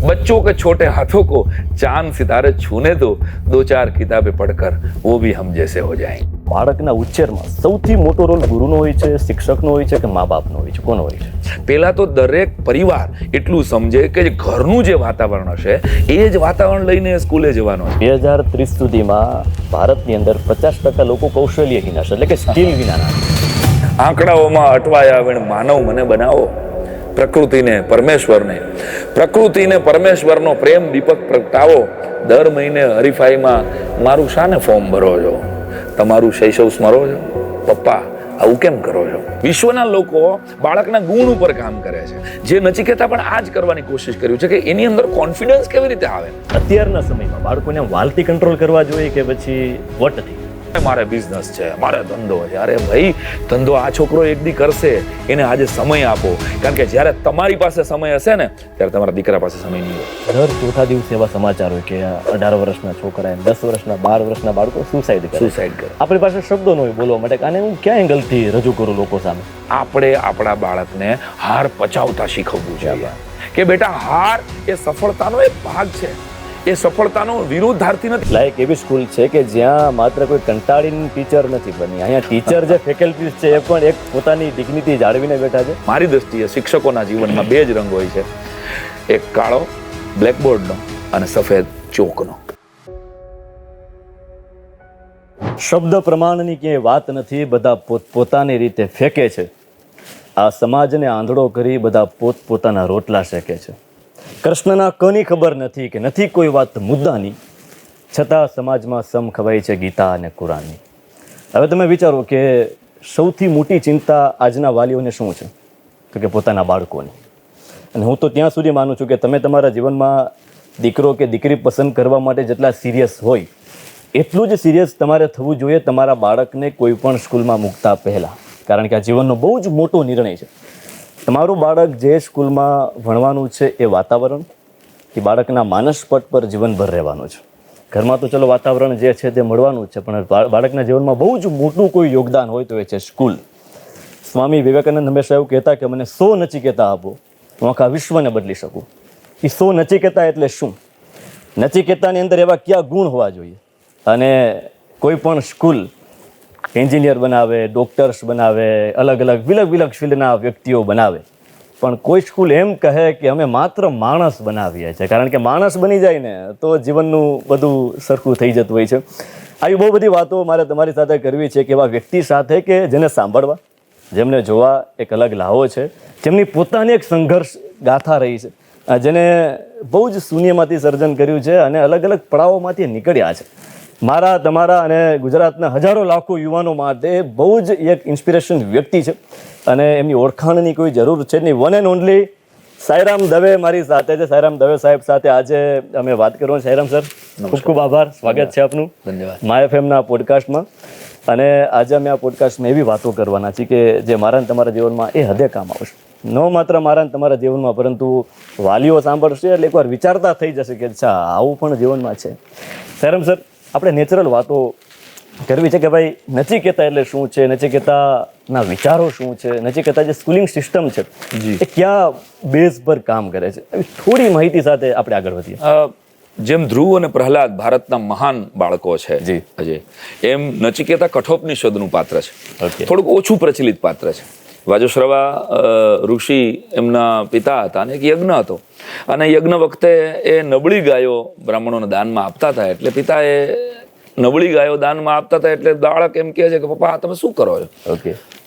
बच्चों के छोटे हाथों को चांद सितारे छूने दो, 2-4 किताबें पढ़कर वो भी हम जैसे हो जाएंगे. બાળકના ઉછેરમાં સૌથી મોટો રોલ ગુરુનો હોય છે, શિક્ષકનો હોય છે કે મા બાપનો હોય છે? કોનો હોય છે? પહેલા તો દરેક પરિવાર એટલું સમજે કે જે ઘરનું જે વાતાવરણ હશે એ જ વાતાવરણ લઈને સ્કૂલે જવાનો છે. 2030 સુધીમાં ભારતની અંદર 50% લોકો કૌશલ્યહીન હશે, એટલે કે સ્કિલ વિનાના. આંકડાઓમાં અટવાયા વેણ માનવ મને બનાવો, પ્રકૃતિને પરમેશ્વરનો પ્રેમ દીપક પ્રગટાવો. દર મહિને હરીફાઈમાં મારું શાને ફોર્મ ભરો છો? તમારું શૈશવ સ્મરો છો? પપ્પા આવું કેમ કરો છો? વિશ્વના લોકો બાળકના ગુણ ઉપર કામ કરે છે. જે નચિકેતા પણ આ જ કરવાની કોશિશ કર્યું છે કે એની અંદર કોન્ફિડન્સ કેવી રીતે આવે. અત્યારના સમયમાં બાળકોને વાલથી કંટ્રોલ કરવા જોઈએ કે પછી વટથી? મારે બિઝનેસ છે, મારે ધંધો છે. અરે ભાઈ, ધંધો આ છોકરો એક દી કરશે, એને આજે સમય આપો. કારણ કે જ્યારે તમારી પાસે સમય હશે ને ત્યારે તમારા દીકરા પાસે સમય નહીં હોય. દર ચોથા દિવસે એવા સમાચાર હોય કે 18 વર્ષના છોકરા, 10 વર્ષના, 12 વર્ષના બાળકો સુસાઇડ કરે. આપણી પાસે શબ્દો ન હોય બોલવા માટે, આને હું ક્યાં એંગલથી રજૂ કરું લોકો સામે? આપણે આપણા બાળકને હાર પચાવતા શીખવવું છે કે બેટા, હાર એ સફળતાનો એક ભાગ છે. એ સફળતાનો વિરોધાર્થી નથી. લાઈક એવી સ્કૂલ છે કે જ્યાં માત્ર કોઈ કંટાળીને ટીચર નથી બની, અહીંયા ટીચર જે ફેકલ્ટીઝ છે એ પણ એક પોતાની ડિગ્નિટી જાળવીને બેઠા છે. મારી દ્રષ્ટિએ શિક્ષકોના જીવનમાં 2 જ રંગ હોય છે, એક કાળો બ્લેકબોર્ડનો અને સફેદ ચોકનો. શબ્દ પ્રમાણની ક્યાંય વાત નથી, બધા પોતાની રીતે ફેંકે છે. આ સમાજને આંધળો કરી બધા પોતાના રોટલા શેકે છે. કૃષ્ણના કની ખબર નથી કે નથી કોઈ વાત મુદ્દાની, છતાં સમાજમાં સમ ખવાય છે ગીતા અને કુરાનની. હવે તમે વિચારો કે સૌથી મોટી ચિંતા આજના વાલીઓને શું છે? તો કે પોતાના બાળકોની. અને હું તો ત્યાં સુધી માનું છું કે તમે તમારા જીવનમાં દીકરો કે દીકરી પસંદ કરવા માટે જેટલા સિરિયસ હોય એટલું જ સિરિયસ તમારે થવું જોઈએ તમારા બાળકને કોઈ પણ સ્કૂલમાં મૂકતા પહેલાં. કારણ કે આ જીવનનો બહુ જ મોટો નિર્ણય છે. તમારું બાળક જે સ્કૂલમાં ભણવાનું છે એ વાતાવરણ એ બાળકના માનસપટ પર જીવનભર રહેવાનું છે. ઘરમાં તો ચલો વાતાવરણ જે છે તે મળવાનું જ છે, પણ બાળકના જીવનમાં બહુ જ મોટું કોઈ યોગદાન હોય તો એ છે સ્કૂલ. સ્વામી વિવેકાનંદ હંમેશા એવું કહેતા કે મને 100 નચિકેતા આપો, હું આખા વિશ્વને બદલી શકું. એ 100 નચિકેતા એટલે શું? નચિકેતાની અંદર એવા કયા ગુણ હોવા જોઈએ? અને કોઈ પણ સ્કૂલ એન્જિનિયર બનાવે, ડોક્ટર્સ બનાવે, અલગ અલગ વિલગ ફિલ્ડના વ્યક્તિઓ બનાવે, પણ કોઈ સ્કૂલ એમ કહે કે અમે માત્ર માણસ બનાવીએ છીએ. કારણ કે માણસ બની જાય ને તો જીવનનું બધું સરખું થઈ જતું હોય છે. આવી બહુ બધી વાતો મારે તમારી સાથે કરવી છે કે એવા વ્યક્તિ સાથે કે જેને સાંભળવા, જેમને જોવા એક અલગ લાવો છે, જેમની પોતાની એક સંઘર્ષ ગાથા રહી છે, જેને બહુ જ શૂન્યમાંથી સર્જન કર્યું છે અને અલગ અલગ પડાવોમાંથી નીકળ્યા છે. મારા, તમારા અને ગુજરાતના હજારો લાખો યુવાનો માટે બહુ જ એક ઇન્સ્પિરેશન વ્યક્તિ છે અને એમની ઓળખાણની કોઈ જરૂર છે નહીં. One and only Sairam Dave મારી સાથે છે. સાંઈરામ દવે સાહેબ સાથે આજે અમે વાત કરવાની. સાંઈરામ સર, ખૂબ ખૂબ આભાર, સ્વાગત છે આપનું માય એફએમના પોડકાસ્ટમાં. અને આજે અમે આ પોડકાસ્ટમાં એવી વાતો કરવાના છીએ કે જે મારા ને તમારા જીવનમાં એ હદે કામ આવશે. ન માત્ર મારા ને તમારા જીવનમાં, પરંતુ વાલીઓ સાંભળશે એટલે એકવાર વિચારતા થઈ જશે કે અચ્છા આવું પણ જીવનમાં છે. સાંઈરામ સર, આપણે નેચરલ વાતો કરવી છે કે ભાઈ નચિકેતા એટલે શું છે, નચિકેતાના વિચારો શું છે, નચિકેતા જે સ્કૂલિંગ સિસ્ટમ છે એ કયા બેઝ પર કામ કરે છે, થોડી માહિતી સાથે આપણે આગળ વધીએ. જેમ ધ્રુવ અને પ્રહલાદ ભારતના મહાન બાળકો છે જી અજય, એમ નચિકેતા કઠોપનિષદનું પાત્ર છે. થોડુંક ઓછું પ્રચલિત પાત્ર છે. વાજશ્રવા ઋષિ એમના પિતા હતા અને એક યજ્ઞ હતો, અને યજ્ઞ વખતે એ નબળી ગાયો બ્રાહ્મણોને દાનમાં આપતા હતા. એટલે પિતાએ નબળી ગાયો દાનમાં આપતા હતા એટલે બાળક એમ કહે છે કે પપ્પા તમે શું કરો છો?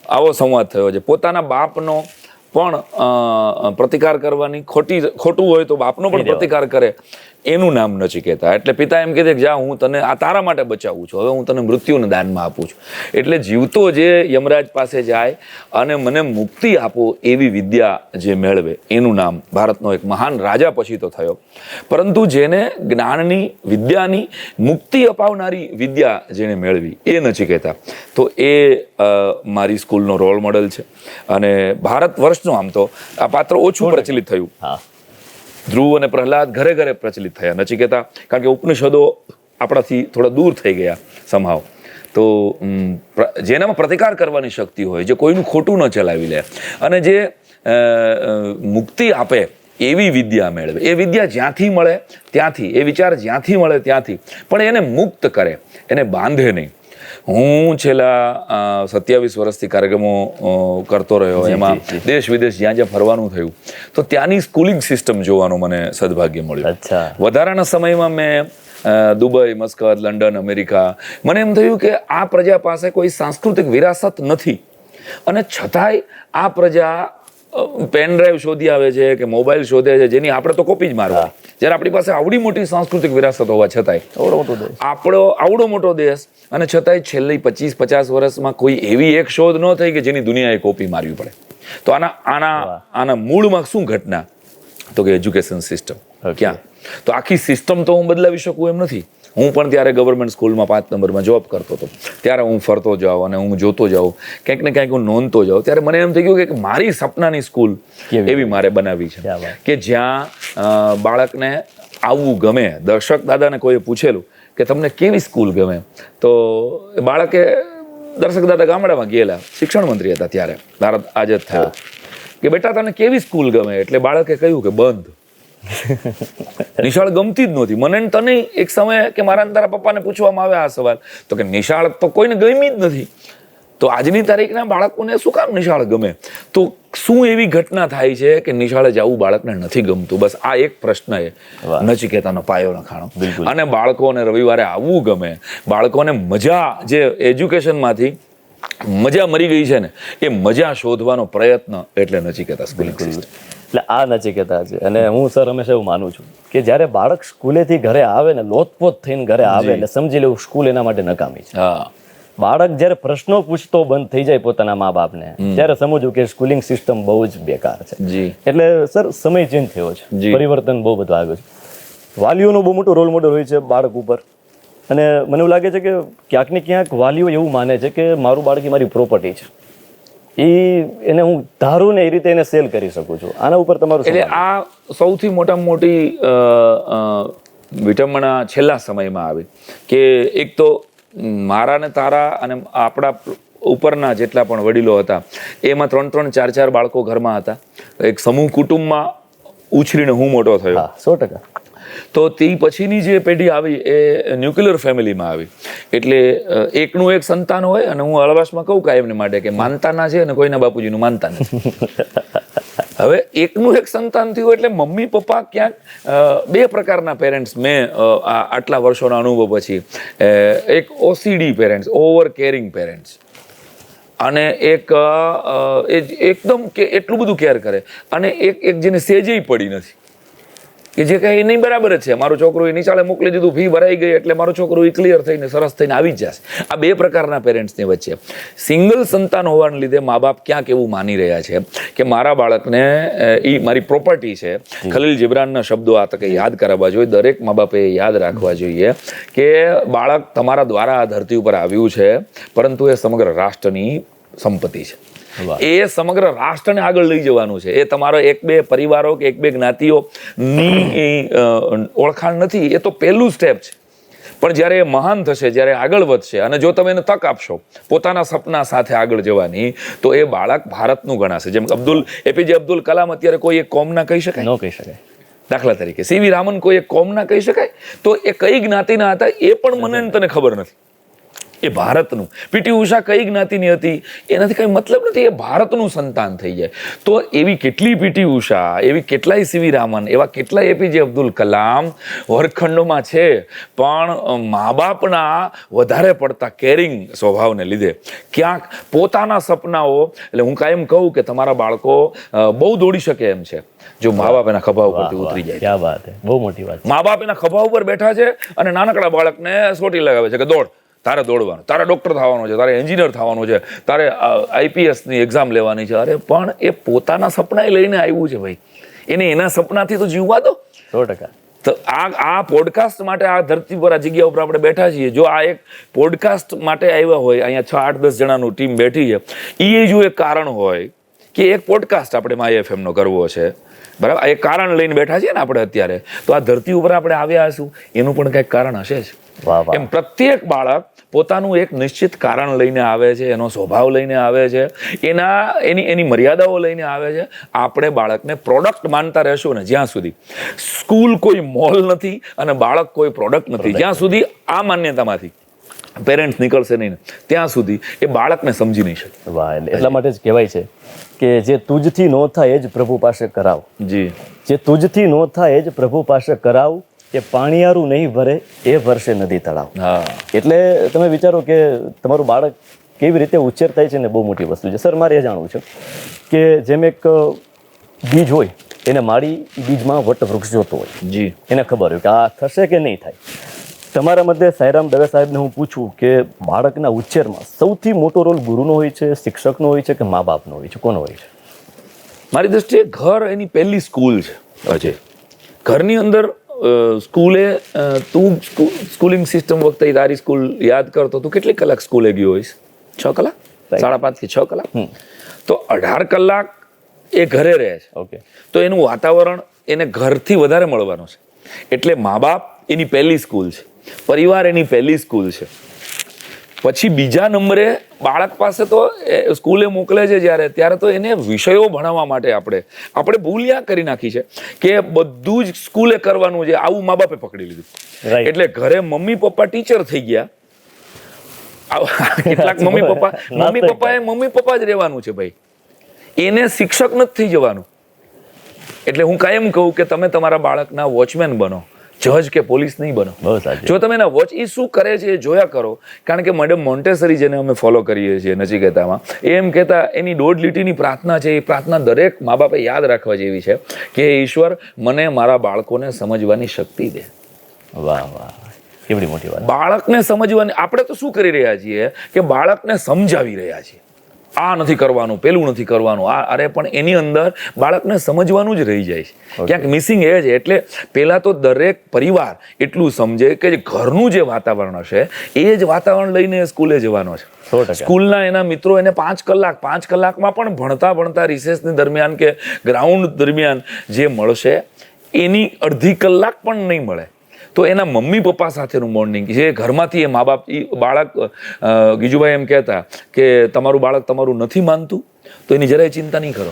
આવો સંવાદ થયો છે. પોતાના બાપનો પણ પ્રતિકાર કરવાની, ખોટું હોય તો બાપનો પણ પ્રતિકાર કરે, એનું નામ નચિકેતા. એટલે પિતા એમ કહે છે કે જા, હું તને આ તારા માટે બચાવું છું, હવે હું તને મૃત્યુને દાનમાં આપું છું. એટલે જીવતો જે યમરાજ પાસે જાય અને મને મુક્તિ આપો એવી વિદ્યા જે મેળવે એનું નામ ભારતનો એક મહાન રાજા પછી તો થયો, પરંતુ જેને જ્ઞાનની, વિદ્યાની, મુક્તિ અપાવનારી વિદ્યા જેને મેળવી એ નચિકેતા. તો એ મારી સ્કૂલનો રોલ મોડલ છે. અને ભારત વર્ષનો આમ તો આ પાત્ર ઓછું પ્રચલિત થયું. ધ્રુવ અને પ્રહલાદ ઘરે ઘરે પ્રચલિત થયા. નચિકેતા કારણ કે ઉપનિષદો આપણાથી થોડા દૂર થઈ ગયા સમહાવ. તો જેનામાં પ્રતિકાર કરવાની શક્તિ હોય, જે કોઈનું ખોટું ન ચલાવી લે અને જે મુક્તિ આપે એવી વિદ્યા મેળવે. એ વિદ્યા જ્યાંથી મળે ત્યાંથી, એ વિચાર જ્યાંથી મળે ત્યાંથી, પણ એને મુક્ત કરે, એને બાંધે નહીં. હું છેલ્લા 27 વર્ષથી કાર્યક્રમો કરતો રહ્યો. એમાં દેશ વિદેશ જ્યાં જ્યાં ફરવાનું થયું તો ત્યાંની સ્કૂલિંગ સિસ્ટમ જોવાનું મને સદભાગ્ય મળ્યું. વધારાના સમયમાં મેં દુબઈ, મસ્કત, લંડન, અમેરિકા, મને એમ થયું કે આ પ્રજા પાસે કોઈ સાંસ્કૃતિક વિરાસત નથી, અને છતાંય આ પ્રજા પેન ડ્રાઈવ શોધી આવે છે કે મોબાઈલ શોધે છે જેની આપણે તો કોપી જ મારવા, જ્યારે આપણી પાસે આવડી મોટી સાંસ્કૃતિક વિરાસત હોવા છતાંય આપણો આવડો મોટો દેશ, અને છતાંય છેલ્લી 25-50 વર્ષમાં કોઈ એવી એક શોધ ન થઈ કે જેની દુનિયાએ કોપી મારવી પડે. તો આના મૂળમાં શું ઘટના? તો કે એજ્યુકેશન સિસ્ટમ. ક્યાં? તો આખી સિસ્ટમ તો હું બદલાવી શકું એમ નથી. હું પણ ત્યારે ગવર્મેન્ટ સ્કૂલમાં 5 નંબરમાં જોબ કરતો હતો. ત્યારે હું ફરતો જાઉં અને હું જોતો જાઉં, કંઈક ને કંઈક હું નોંધતો જાઉં. ત્યારે મને એમ થઈ ગયું કે મારી સપનાની સ્કૂલ એવી મારે બનાવી છે કે જ્યાં બાળકને આવવું ગમે. દર્શક દાદાને કોઈએ પૂછેલું કે તમને કેવી સ્કૂલ ગમે, તો બાળકે, દર્શક દાદા ગામડામાં ગયેલા, શિક્ષણ મંત્રી હતા ત્યારે, ભારત આઝાદ થયો, કે બેટા તને કેવી સ્કૂલ ગમે? એટલે બાળકે કહ્યું કે બંધ. નિશાળ ગમતી જ નહોતી મને ને તને. એક સમયે કે મારા તારા પપ્પાને પૂછવામાં આવે આ સવાલ, તો કે નિશાળ તો કોઈને ગમી જ નથી. તો આજની તારીખના બાળકોને શું કામ નિશાળ ગમે? તો શું એવી ઘટના થાય છે કે નિશાળે જવું બાળકને નથી ગમતું? બસ આ એક પ્રશ્ન એ નચિકેતાનો પાયો નખાણો. અને બાળકોને રવિવારે આવવું ગમે, બાળકોને મજા, જે એજ્યુકેશનમાંથી મજા મરી ગઈ છે ને, એ મજા શોધવાનો પ્રયત્ન એટલે નચિકેતા સ્કૂલિંગ સિસ્ટમ. એટલે આ નચિકેતા છે. અને હું સર હંમેશા એવું માનું છું કે જ્યારે બાળક સ્કૂલેથી ઘરે આવે ને, લોથપોથ થઈને ઘરે આવે, એટલે સમજી લેવું સ્કૂલ એના માટે નકામી છે. બાળક જ્યારે પ્રશ્નો પૂછતો બંધ થઈ જાય પોતાના મા બાપને, ત્યારે સમજવું કે સ્કૂલિંગ સિસ્ટમ બહુ જ બેકાર છે. એટલે સર સમય ચેન્જ થયો છે, પરિવર્તન બહુ બધું આવ્યું છે. વાલીઓનો બહુ મોટો રોલ મોડલ હોય છે બાળક ઉપર. અને મને એવું લાગે છે કે ક્યાંક ને ક્યાંક વાલીઓ એવું માને છે કે મારું બાળક મારી પ્રોપર્ટી છે, એને હું ધારું ને એ રીતે એને સેલ કરી શકું છું. આના ઉપર તમારું? એટલે આ સૌથી મોટામાં મોટી વિટંબણા છેલ્લા સમયમાં આવી કે એક તો મારા ને તારા અને આપણા ઉપરના જેટલા પણ વડીલો હતા, એમાં 3-3, 4-4 બાળકો ઘરમાં હતા. એક સમૂહ કુટુંબમાં ઉછરીને હું મોટો થયો. 100%. તો તે પછીની જે પેઢી આવી એ ન્યુક્લિયર ફેમિલીમાં આવી. એટલે એકનું એક સંતાન હોય, અને હું હળવાશમાં કહું કાયમને માટે કે માનતાના છે અને કોઈના બાપુજીનું માનતા નથી. હવે એકનું એક સંતાન થયું એટલે મમ્મી પપ્પા ક્યાંક 2 પ્રકારના પેરેન્ટ્સ મેં આટલા વર્ષોના અનુભવ પછી, એક OCD parents, over caring parents, અને એક એકદમ કે એટલું બધું કેર કરે, અને એક જેને સેજેય પડી નથી, કે જે કંઈ નહીં બરાબર જ છે, મારું છોકરું એ નિશાળે મોકલી દીધું, ફી ભરાઈ ગઈ એટલે મારું છોકરું એ ક્લિયર થઈને સરસ થઈને આવી જ જશે. આ 2 પ્રકારના પેરેન્ટ્સની વચ્ચે સિંગલ સંતાન હોવાને લીધે મા બાપ ક્યાંક એવું માની રહ્યા છે કે મારા બાળકને એ મારી પ્રોપર્ટી છે. ખલીલ જિબ્રાનના શબ્દો આ તકે યાદ કરાવવા જોઈએ, દરેક મા બાપે યાદ રાખવા જોઈએ કે બાળક તમારા દ્વારા આ ધરતી ઉપર આવ્યું છે, પરંતુ એ સમગ્ર રાષ્ટ્રની સંપત્તિ છે. એ સમગ્ર રાષ્ટ્રને આગળ લઈ જવાનું છે. એ તમારો 1-2 પરિવારો કે 1-2 જ્ઞાતિઓની ઓળખાણ નથી. એ તો પહેલું સ્ટેપ છે. પણ જ્યારે એ મહાન થશે, જ્યારે આગળ વધશે, અને જો તમે એને તક આપશો પોતાના સપના સાથે આગળ જવાની, તો એ બાળક ભારતનું ગણાશે. જેમ APJ અબ્દુલ કલામ અત્યારે કોઈ એક કોમના કહી શકાય? ન કહી શકાય. દાખલા તરીકે CV રામન કોઈ એક કોમના કહી શકાય? તો એ કઈ જ્ઞાતિના હતા એ પણ મને તને ખબર નથી. એ ભારતનું. PT ઉષા કઈ જ્ઞાતિની હતી એનાથી કઈ મતલબ નથી, એ ભારતનું સંતાન થઈ જાય. તો એવી કેટલી PT ઉષા, એવી કેટલાય CV રામન, એવા કેટલાય APJ અબ્દુલ કલામ વર્ગખંડોમાં છે, પણ મા બાપના વધારે પડતા કેરિંગ સ્વભાવને લીધે ક્યાંક પોતાના સપનાઓ, એટલે હું કાયમ કહું કે તમારા બાળકો બહુ દોડી શકે એમ છે જો મા બાપ એના ખભા ઉપરથી ઉતરી જાય. ક્યાં વાત છે, બહુ મોટી વાત. મા બાપ એના ખભા ઉપર બેઠા છે અને નાનકડા બાળકને સોટી લગાવે છે કે દોડ, તારે દોડવાનું, તારે ડૉક્ટર થવાનું છે, તારે એન્જિનિયર થવાનું છે, તારે IPSની એક્ઝામ લેવાની છે. અરે પણ એ પોતાના સપના લઈને આવ્યું છે ભાઈ, એને એના સપનાથી તો જીવવા દો. 100%. તો આ પોડકાસ્ટ માટે આ ધરતી પર, આ જગ્યા ઉપર આપણે બેઠા છીએ. જો આ એક પોડકાસ્ટ માટે આવ્યા હોય, અહીંયા 6, 8, 10 જણાનું ટીમ બેઠી છે, એ જો એક કારણ હોય કે એક પોડકાસ્ટ આપણે માય FM નો કરવો છે, બરાબર, એ કારણ લઈને બેઠા છીએ ને આપણે અત્યારે, તો આ ધરતી ઉપર આપણે આવ્યા હશું એનું પણ કંઈક કારણ હશે જ. વાહ વાહ. એમ પ્રત્યેક બાળક પોતાનું એક નિશ્ચિત કારણ લઈને આવે છે, એનો સ્વભાવ લઈને આવે છે, એની મર્યાદાઓ લઈને આવે છે. આપણે બાળકને પ્રોડક્ટ માનતા રહેશું ને જ્યાં સુધી, સ્કૂલ કોઈ મોલ નથી અને બાળક કોઈ પ્રોડક્ટ નથી, જ્યાં સુધી આ માન્યતામાંથી પેરેન્ટ્સ નીકળશે નહીં ત્યાં સુધી એ બાળકને સમજી નહીં શકે. વાહ, એટલા માટે જ કહેવાય છે કે જે તુજથી નો થાય એ જ પ્રભુ પાસે કરાવ. જી, જે તુજથી નો થાય એ જ પ્રભુ પાસે કરાવ, કે પાણીયારું નહીં ભરે એ વર્ષે નદી તળાવ. હા, એટલે તમે વિચારો કે તમારું બાળક કેવી રીતે ઉછેર થાય છે ને બહુ મોટી વસ્તુ છે. સર, મારે એ જાણવું છે કે જેમ એક બીજ હોય એને માળી બીજમાં વટવૃક્ષ જોતો હોય, જી, એને ખબર હોય કે આ થશે કે નહીં થાય. તમારા મતે સાંઈરામ દવે સાહેબને હું પૂછું કે બાળકના ઉછેરમાં સૌથી મોટો રોલ ગુરુનો હોય છે, શિક્ષકનો હોય છે કે મા બાપનો હોય છે, કોનો હોય છે? મારી દ્રષ્ટિએ ઘર એની પહેલી સ્કૂલ છે. અજય, ઘરની અંદર સ્કૂલે તું સ્કૂલિંગ સિસ્ટમ વખતે તારી સ્કૂલ યાદ કરતો તું કેટલી કલાક સ્કૂલે ગયો હોઈશ? 6 કલાક, 5.5 થી 6 કલાક. તો 18 કલાક એ ઘરે રહે છે. ઓકે. તો એનું વાતાવરણ એને ઘરથી વધારે મળવાનું છે. એટલે મા બાપ એની પહેલી સ્કૂલ છે, પરિવાર એની પહેલી સ્કૂલ છે. પછી બીજા નંબરે બાળક પાસે તો સ્કૂલે મોકલે છે જ્યારે, ત્યારે તો એને વિષયો ભણાવવા માટે આપણે ભૂલ્યા કરી નાખી છે કે બધું જ સ્કૂલે કરવાનું છે, આવું મા બાપે પકડી લીધું. એટલે ઘરે મમ્મી પપ્પા ટીચર થઈ ગયા. કેટલાક મમ્મી પપ્પા જ રહેવાનું છે ભાઈ, એને શિક્ષક નથી થઈ જવાનું. એટલે હું કાયમ કહું કે તમે તમારા બાળકના વોચમેન બનો, જજ કે પોલીસ નહીં બનો. જો તમે એના વોચ એ શું કરે છે એ જોયા કરો. કારણ કે મેડમ મોન્ટેસરી જેને અમે ફોલો કરીએ છીએ નચિકેતામાં, એમ કહેતા એની 1.5 લીટીની પ્રાર્થના છે, એ પ્રાર્થના દરેક મા બાપે યાદ રાખવા જેવી છે કે ઈશ્વર મને મારા બાળકોને સમજવાની શક્તિ દે. વાહ વાહ, કેવડી મોટી વાત. બાળકને સમજવાની, આપણે તો શું કરી રહ્યા છીએ કે બાળકને સમજાવી રહ્યા છીએ, આ નથી કરવાનું, પેલું નથી કરવાનું, અરે પણ એની અંદર બાળકને સમજવાનું જ રહી જાય છે. ક્યાંક મિસિંગ એ છે. એટલે પહેલા તો દરેક પરિવાર એટલું સમજે કે જે ઘરનું જે વાતાવરણ હશે એ જ વાતાવરણ લઈને સ્કૂલે જવાનો છે. સ્કૂલના એના મિત્રો એને 5 કલાકમાં પણ ભણતા રિસેસની દરમિયાન કે ગ્રાઉન્ડ દરમિયાન જે મળશે એની અડધી કલાક પણ નહીં મળે. તો એના મમ્મી પપ્પા સાથેનું બોન્ડિંગ જે ઘરમાંથી એ મા બાપ, બાળક ગીજુભાઈ એમ કહેતા કે તમારું બાળક તમારું નથી માનતું તો એની જરાય ચિંતા નહીં કરો.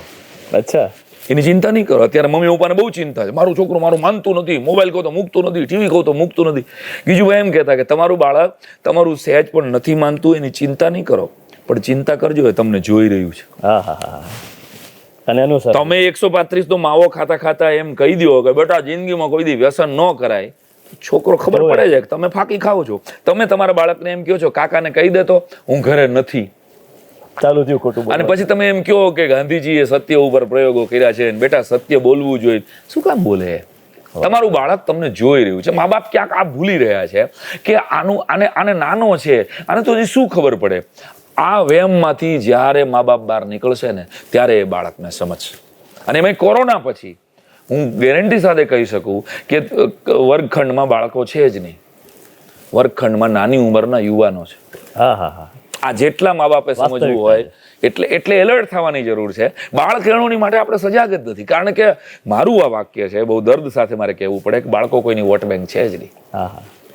અચ્છા, એની ચિંતા નહીં કરો. અત્યારે મમ્મી પપ્પાને બહુ ચિંતા છે, મારું છોકરું મારું માનતું નથી, મોબાઈલ કહો તો મૂકતું નથી, ટીવી કહો તો મૂકતું નથી. ગીજુભાઈ એમ કહેતા કે તમારું બાળક તમારું સહેજ પણ નથી માનતું, એની ચિંતા નહીં કરો, પણ ચિંતા કરજો એ તમને જોઈ રહ્યું છે. અને તમે 135 તો માવો ખાતા એમ કહી દો કે બેટા જિંદગીમાં કોઈ દી વ્યસન ન કરાય, છોકરો ખબર પડે છે કે તમે ફાંકી ખાઓ છો. તમે તમારા બાળકને એમ કહો છો કાકાને કહી દેતો હું ઘરે નથી, ચાલુ થયું ખોટું. અને પછી તમે એમ કહો કે ગાંધીજીએ સત્ય ઉપર પ્રયોગો કર્યા છે, બેટા સત્ય બોલવું જોઈએ, શું કામ બોલે? તમારું બાળક તમને જોઈ રહ્યું છે. મા બાપ ક્યાંક આ ભૂલી રહ્યા છે કે આને નાનો છે, આને તો શું ખબર પડે. આ વેમમાંથી જ્યારે મા બાપ બહાર નીકળશે ને ત્યારે એ બાળકને સમજશે. અને એમાં કોરોના પછી હું ગેરંટી સાથે કહી શકું કે વર્ગખંડમાં બાળકો છે જ નહીં, વર્ગખંડમાં નાની ઉંમરના યુવાનો છે. આ જેટલા મા બાપે સમજવું હોય એટલે એલર્ટ થવાની જરૂર છે. બાળકેળવણી માટે આપણે સજાગ જ નથી. કારણ કે મારું આ વાક્ય છે, બહુ દર્દ સાથે મારે કહેવું પડે કે બાળકો કોઈની વોટ બેંક છે જ નહીં.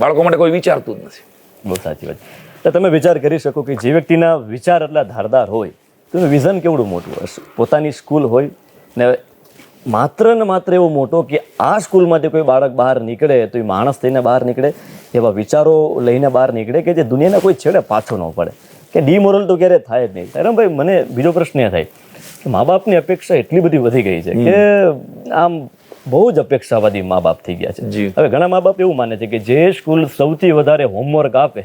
બાળકો માટે કોઈ વિચારતું જ નથી. બહુ સાચી વાત. તો તમે વિચાર કરી શકો કે જે વ્યક્તિના વિચાર એટલા ધારદાર હોય તો એનું વિઝન કેવડું મોટું હશે. પોતાની સ્કૂલ હોય ને માત્ર ને માત્ર એવો મોટો કે આ સ્કૂલમાંથી કોઈ બાળક બહાર નીકળે તો એ માણસ થઈને બહાર નીકળે, એવા વિચારો લઈને બહાર નીકળે કે જે દુનિયાના કોઈ છેડે પાછો ન પડે, કે ડિમોરલ તો ક્યારેય થાય જ નહીં. રામભાઈ, મને બીજો પ્રશ્ન એ થાય કે મા બાપની અપેક્ષા એટલી બધી વધી ગઈ છે કે આમ બહુ જ અપેક્ષાવાદી મા બાપ થઈ ગયા છે. હવે ઘણા મા બાપ એવું માને છે કે જે સ્કૂલ સૌથી વધારે હોમવર્ક આપે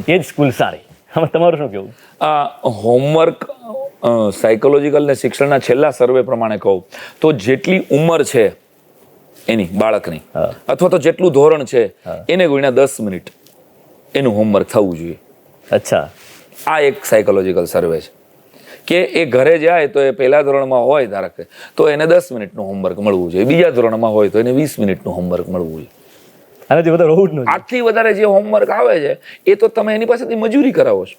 એ જ સ્કૂલ સારી. હવે તમારું શું કેવું? આ હોમવર્ક સાયકોલોજીકલ ને શિક્ષણના છેલ્લા સર્વે પ્રમાણે કહું તો જેટલી ઉંમર છે એની બાળકની અથવા તો જેટલું ધોરણ છે એને ગુણ્યા 10 મિનિટ એનું હોમવર્ક થવું જોઈએ. અચ્છા, આ એક સાયકોલોજીકલ સર્વે છે કે એ ઘરે જાય તો એ પહેલા ધોરણમાં હોય ધારો કે તો એને 10 મિનિટનું હોમવર્ક મળવું જોઈએ, બીજા ધોરણમાં હોય તો એને 20 મિનિટનું હોમવર્ક મળવું જોઈએ. આનાથી વધારે હોવું જ નથી. આટલી વધારે જે હોમવર્ક આવે છે એ તો તમે એની પાસેથી મજૂરી કરાવો છો.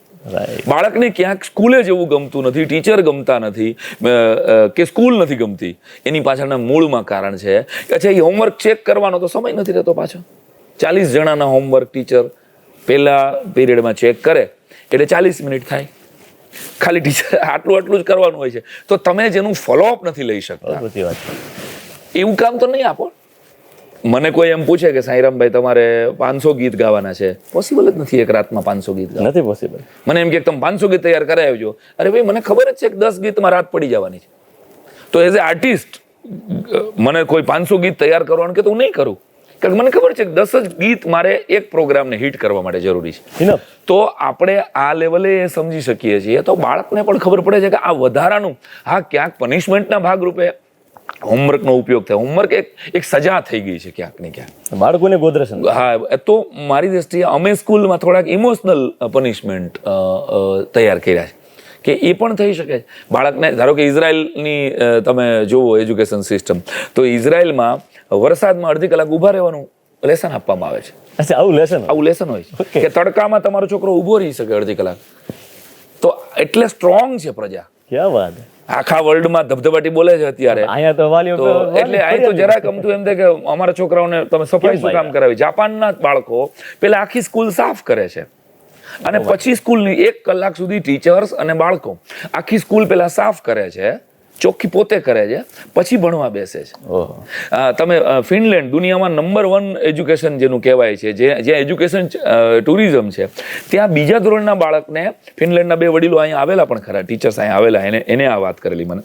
બાળકને ક્યાંક સ્કૂલે જવું ગમતું નથી, ટીચર ગમતા નથી કે સ્કૂલ નથી ગમતી. એની પાછળના મૂળમાં કારણ છે કે અચ્છા એ હોમવર્ક ચેક કરવાનો તો સમય નથી રહેતો પાછો. 40 જણાના હોમવર્ક ટીચર પહેલા પીરિયડમાં ચેક કરે એટલે 40 મિનિટ થાય. ખાલી ટીચર આટલું જ કરવાનું હોય છે. તો તમે જેનું ફોલોઅપ નથી લઈ શકતા એવું કામ તો નહીં આપો. મને કોઈ એમ પૂછે કે સાંઈરામભાઈ તમારે 500 ગીત ગાવાના છે, પોસિબલ જ નથી એક રાતમાં 500 ગીત ગાવા. નથી પોસિબલ. મને એમ કે તમે 500 ગીત તૈયાર કરાવી આવજો. અરે ભાઈ મને ખબર જ છે કે 10 ગીતમાં રાત પડી જવાની છે. તો એઝ એ આર્ટિસ્ટ મને કોઈ 500 ગીત તૈયાર કરવાનું કે તો હું નહીં કરું, કારણ કે મને ખબર છે કે 10 જ ગીત મારે એક પ્રોગ્રામને હિટ કરવા માટે જરૂરી છે. તો આપણે આ લેવલે એ સમજી શકીએ છીએ. તો બાળકને પણ ખબર પડે છે કે આ વધારાનું ક્યાંક પનિશમેન્ટના ભાગરૂપે હોમવર્કનો ઉપયોગ થાય. હોમવર્ક એક સજા થઈ ગઈ છે ક્યાંક ને ક્યાંક બાળકોને ગોદરેશન. તો મારી દ્રષ્ટિએ અમે સ્કૂલમાં થોડાક ઇમોશનલ પનિશમેન્ટ તૈયાર કર્યા છે કે એ પણ થઈ શકે છે. બાળકને ધારો કે ઇઝરાયલની તમે જુઓ એજ્યુકેશન સિસ્ટમ, તો ઇઝરાયલમાં વરસાદમાં અડધી કલાક ઊભા રહેવાનું લેસન આપવામાં આવે છે. આવું લેસન હોય છે કે તડકામાં તમારો છોકરો ઊભો રહી શકે અડધી કલાક. તો એટલે સ્ટ્રોંગ છે પ્રજા. ક્યાં વાત. આખા વર્લ્ડમાં ધબધબાટી બોલે છે અત્યારે. અહીંયા તો એટલે અહીં તો જરાક અમતું એમ થાય કે અમારા છોકરાઓને તમે સફાઈ શું કામ કરાવી. જાપાનના બાળકો પેલા આખી સ્કૂલ સાફ કરે છે અને પછી સ્કૂલની 1 કલાક સુધી ટીચર્સ અને બાળકો આખી સ્કૂલ પેલા સાફ કરે છે, ચોખ્ખી પોતે કરે છે, પછી ભણવા બેસે છે. તમે ફિનલેન્ડ દુનિયામાં નંબર 1 એજ્યુકેશન જેનું કહેવાય છે, જ્યાં એજ્યુકેશન ટુરિઝમ છે, ત્યાં બીજા ધોરણના બાળકને ફિનલેન્ડના 2 વડીલો અહીંયા આવેલા પણ ખરા, ટીચર્સ અહીંયા આવેલા, એને આ વાત કરેલી મને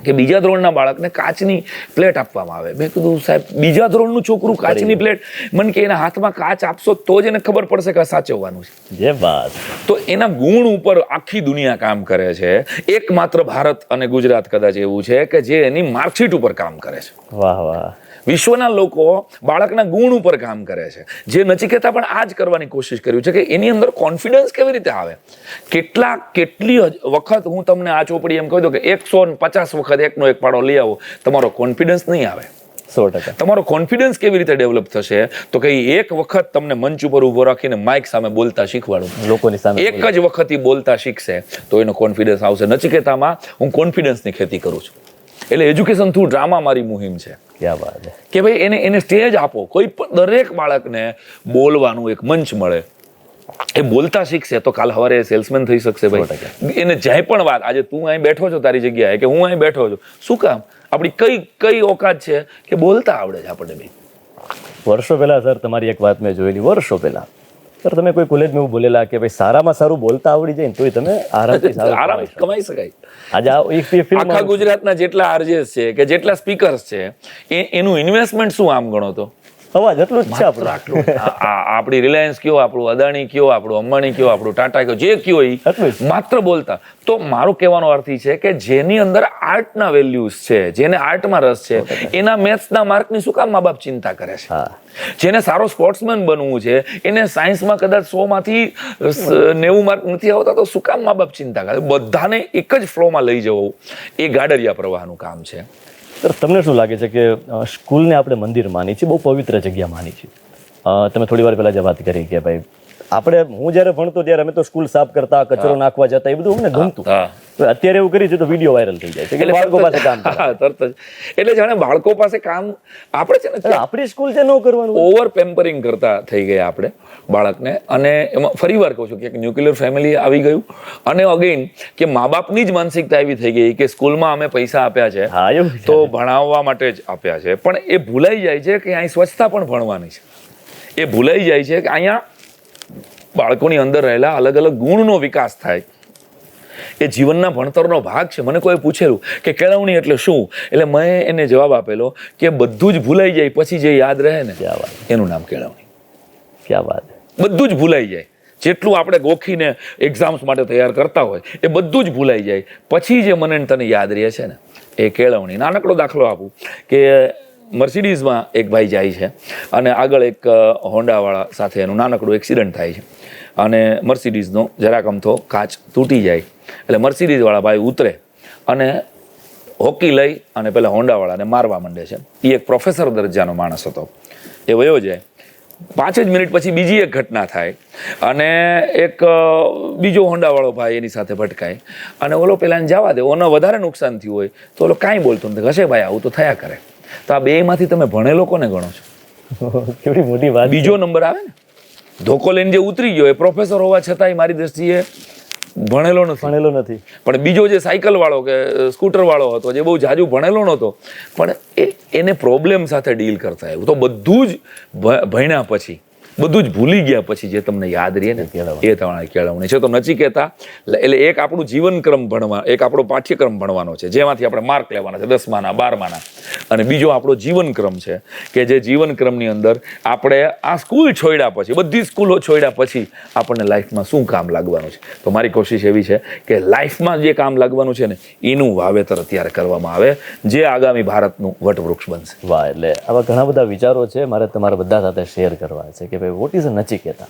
કે બીજા ધોરણના બાળકને કાચની પ્લેટ આપવામાં આવે. મેં કીધું સાહેબ બીજા ધોરણનું છોકરું કાચની પ્લેટ, મને કે એના હાથમાં કાચ આપશો તો જ એને ખબર પડશે કે સાચવવાનું છે. જે વાત. તો એના ગુણ ઉપર આખી દુનિયા કામ કરે છે. એકમાત્ર ભારત અને ગુજરાત કદાચ એવું છે કે જે એની માર્કશીટ ઉપર કામ કરે છે. વાહ વાહ. વિશ્વના લોકો બાળકના ગુણ ઉપર કામ કરે છે. જે નચિકેતા પણ આ જ કરવાની કોશિશ કર્યું છે કે એની અંદર કોન્ફિડન્સ કેવી રીતે આવે. કેટલી વખત હું તમને આ ચોપડી એમ કહી દઉં કે 150 વખત એકનો એક પાડો લઈ આવો, તમારો કોન્ફિડન્સ નહીં આવે. 100%. તમારો કોન્ફિડન્સ કેવી રીતે ડેવલપ થશે તો કે એક વખત તમને મંચ ઉપર ઊભો રાખીને માઇક સામે બોલતા શીખવાડું, લોકોની સામે એક જ વખત બોલતા શીખશે તો એનો કોન્ફિડન્સ આવશે. નચિકેતામાં હું કોન્ફિડન્સની ખેતી કરું છું. એટલે એજ્યુકેશન થ્રુ ડ્રામા મારી મુહિમ છે. ક્યાં વાત કે ભાઈ એને સ્ટેજ આપો. કોઈ પણ દરેક બાળકને બોલવાનું એક મંચ મળે, એ બોલતા શીખશે તો કાલ સવારે સેલ્સમેન થઈ શકશે. ભાઈ એને જ્યાં પણ વાત, આજે તું અહીં બેઠો છો તારી જગ્યાએ કે હું અહીં બેઠો છું, શું કામ? આપણી કઈ ઓકાત છે કે બોલતા આવડે છે આપણને. ભાઈ વર્ષો પહેલા સર તમારી એક વાત મેં જોયેલી. વર્ષો પહેલા સર તમે કોઈ કોલેજમાં એવું બોલેલા કે ભાઈ સારામાં સારું બોલતા આવડી જાય ને તોય તમે આરામ કમાઈ શકાય. આજે આખા ગુજરાતના જેટલા આરજેસ છે કે જેટલા સ્પીકર્સ છે એનું ઇન્વેસ્ટમેન્ટ શું આમ ગણો તો અવાજ એટલું જ છે આપણું. આપણી રિલાયન્સ કયો, આપણું અદાણી કયો, આપણું અંબાણી કયો, આપણું ટાટા કયો, જે કયો એ માત્ર બોલતા. તો મારું કહેવાનો અર્થ એ છે કે જેની અંદર આર્ટના વેલ્યુઝ છે, જેને આર્ટમાં રસ છે, એના મેથ્સના માર્કની શું કામ મા બાપ ચિંતા કરે છે? જેને સારો સ્પોર્ટ્સમેન બનવું છે, એને સાયન્સમાં કદાચ 100 માંથી 90 માર્ક નથી આવતા તો શું કામ મા બાપ ચિંતા કરે? બધાને એક જ ફ્લોમાં લઈ જવું એ ગાડરિયા પ્રવાહનું કામ છે. સર તમને શું લાગે છે કે સ્કૂલને આપણે મંદિર માની છીએ, બહુ પવિત્ર જગ્યા માની છીએ. તમે થોડી વાર પહેલા જે વાત કરી કે ભાઈ હું જ્યારે ભણતો ત્યારે અમે તો સ્કૂલ સાફ કરતા, કચરો નાખવા જતા, એ બધું અમને ગમતું. અત્યારે એવું કરી છે તો વિડીયો વાયરલ થઈ જાય છે કે બાળકો પાસે કામ તરત જ. એટલે જાણે બાળકો પાસે કામ આપણે છે ને આપણી સ્કૂલ છે ન કરવાનું. ઓવર પેમ્પરિંગ કરતા થઈ ગયા આપણે બાળકને. અને એમાં ફરી વાર કહું છું કે ન્યુક્લિયર ફેમિલી આવી ગયું અને અગેન કે મા બાપની જ માનસિકતા એવી થઈ ગઈ કે સ્કૂલમાં અમે પૈસા આપ્યા છે તો ભણાવવા માટે જ આપ્યા છે. પણ એ ભૂલાઈ જાય છે કે અહીં સ્વચ્છતા પણ ભણવાની છે. એ ભૂલાઈ જાય છે કે અહીંયા બાળકોની અંદર રહેલા અલગ અલગ ગુણનો વિકાસ થાય. એ જીવનના ભણતરનો ભાગ છે. મને કોઈ પૂછેલું કે કેળવણી એટલે શું, એટલે મેં એને જવાબ આપેલો કે બધું જ ભૂલાઈ જાય પછી જે યાદ રહે ને એનું નામ કેળવણી. ક્યાં વાત. બધું જ ભૂલાઈ જાય. જેટલું આપણે ગોખીને એક્ઝામ્સ માટે તૈયાર કરતા હોય એ બધું જ ભૂલાઈ જાય. પછી જે મને તને યાદ રહે છે ને એ કેળવણી. નાનકડો દાખલો આપું કે મર્સિડીઝમાં એક ભાઈ જાય છે અને આગળ એક હોન્ડાવાળા સાથે એનું નાનકડું એક્સિડન્ટ થાય છે અને મર્સિડીઝનો જરાક અમથો કાચ તૂટી જાય. એટલે મર્સિડીઝવાળા ભાઈ ઉતરે અને હોકી લઈ અને પેલા હોન્ડાવાળાને મારવા માંડે છે. એ એક પ્રોફેસર દરજ્જાનો માણસ હતો. એ વયો જાય, 5 જ મિનિટ પછી બીજી એક ઘટના થાય અને એક બીજો હોન્ડાવાળો ભાઈ એની સાથે ભટકાય અને ઓલો પેલાને જવા દે, ઓને વધારે નુકસાન થયું હોય તો ઓલો કાંઈ બોલતો નથી, હશે ભાઈ આવું તો થયા કરે. તો આ બેમાંથી તમે ભણેલો કોને ગણો છો? કેવી મોટી વાત. બીજો નંબર આવે ને, ધોકો લઈને જે ઉતરી ગયો એ પ્રોફેસર હોવા છતાંય મારી દ્રષ્ટિએ ભણેલો નથી. પણ બીજો જે સાયકલ વાળો કે સ્કૂટર વાળો હતો, જે બહુ જાજુ ભણેલો નહોતો, પણ એને પ્રોબ્લેમ સાથે ડીલ કરતા આવ્યું. તો બધું જ ભણ્યા પછી, બધું જ ભૂલી ગયા પછી જે તમને યાદ રહે ને એ તમારી કેળવણી છે. તો નચિકેતા એટલે એક આપણું જીવનક્રમ ભણવા, એક આપણો પાઠ્યક્રમ ભણવાનો છે જેમાંથી આપણે માર્ક લેવાના છે 10માના 12માના, અને બીજો આપણો જીવનક્રમ છે કે જે જીવનક્રમની અંદર આપણે આ સ્કૂલ છોડ્યા પછી, બધી સ્કૂલો છોડ્યા પછી આપણને લાઈફમાં શું કામ લાગવાનું છે. તો મારી કોશિશ એવી છે કે લાઈફમાં જે કામ લાગવાનું છે ને એનું વાવેતર અત્યારે કરવામાં આવે, જે આગામી ભારતનું વટવૃક્ષ બનશે. વાહ, એટલે આવા ઘણા બધા વિચારો છે મારે તમારા બધા સાથે શેર કરવા છે કે ભાઈ what is a Nachiketa.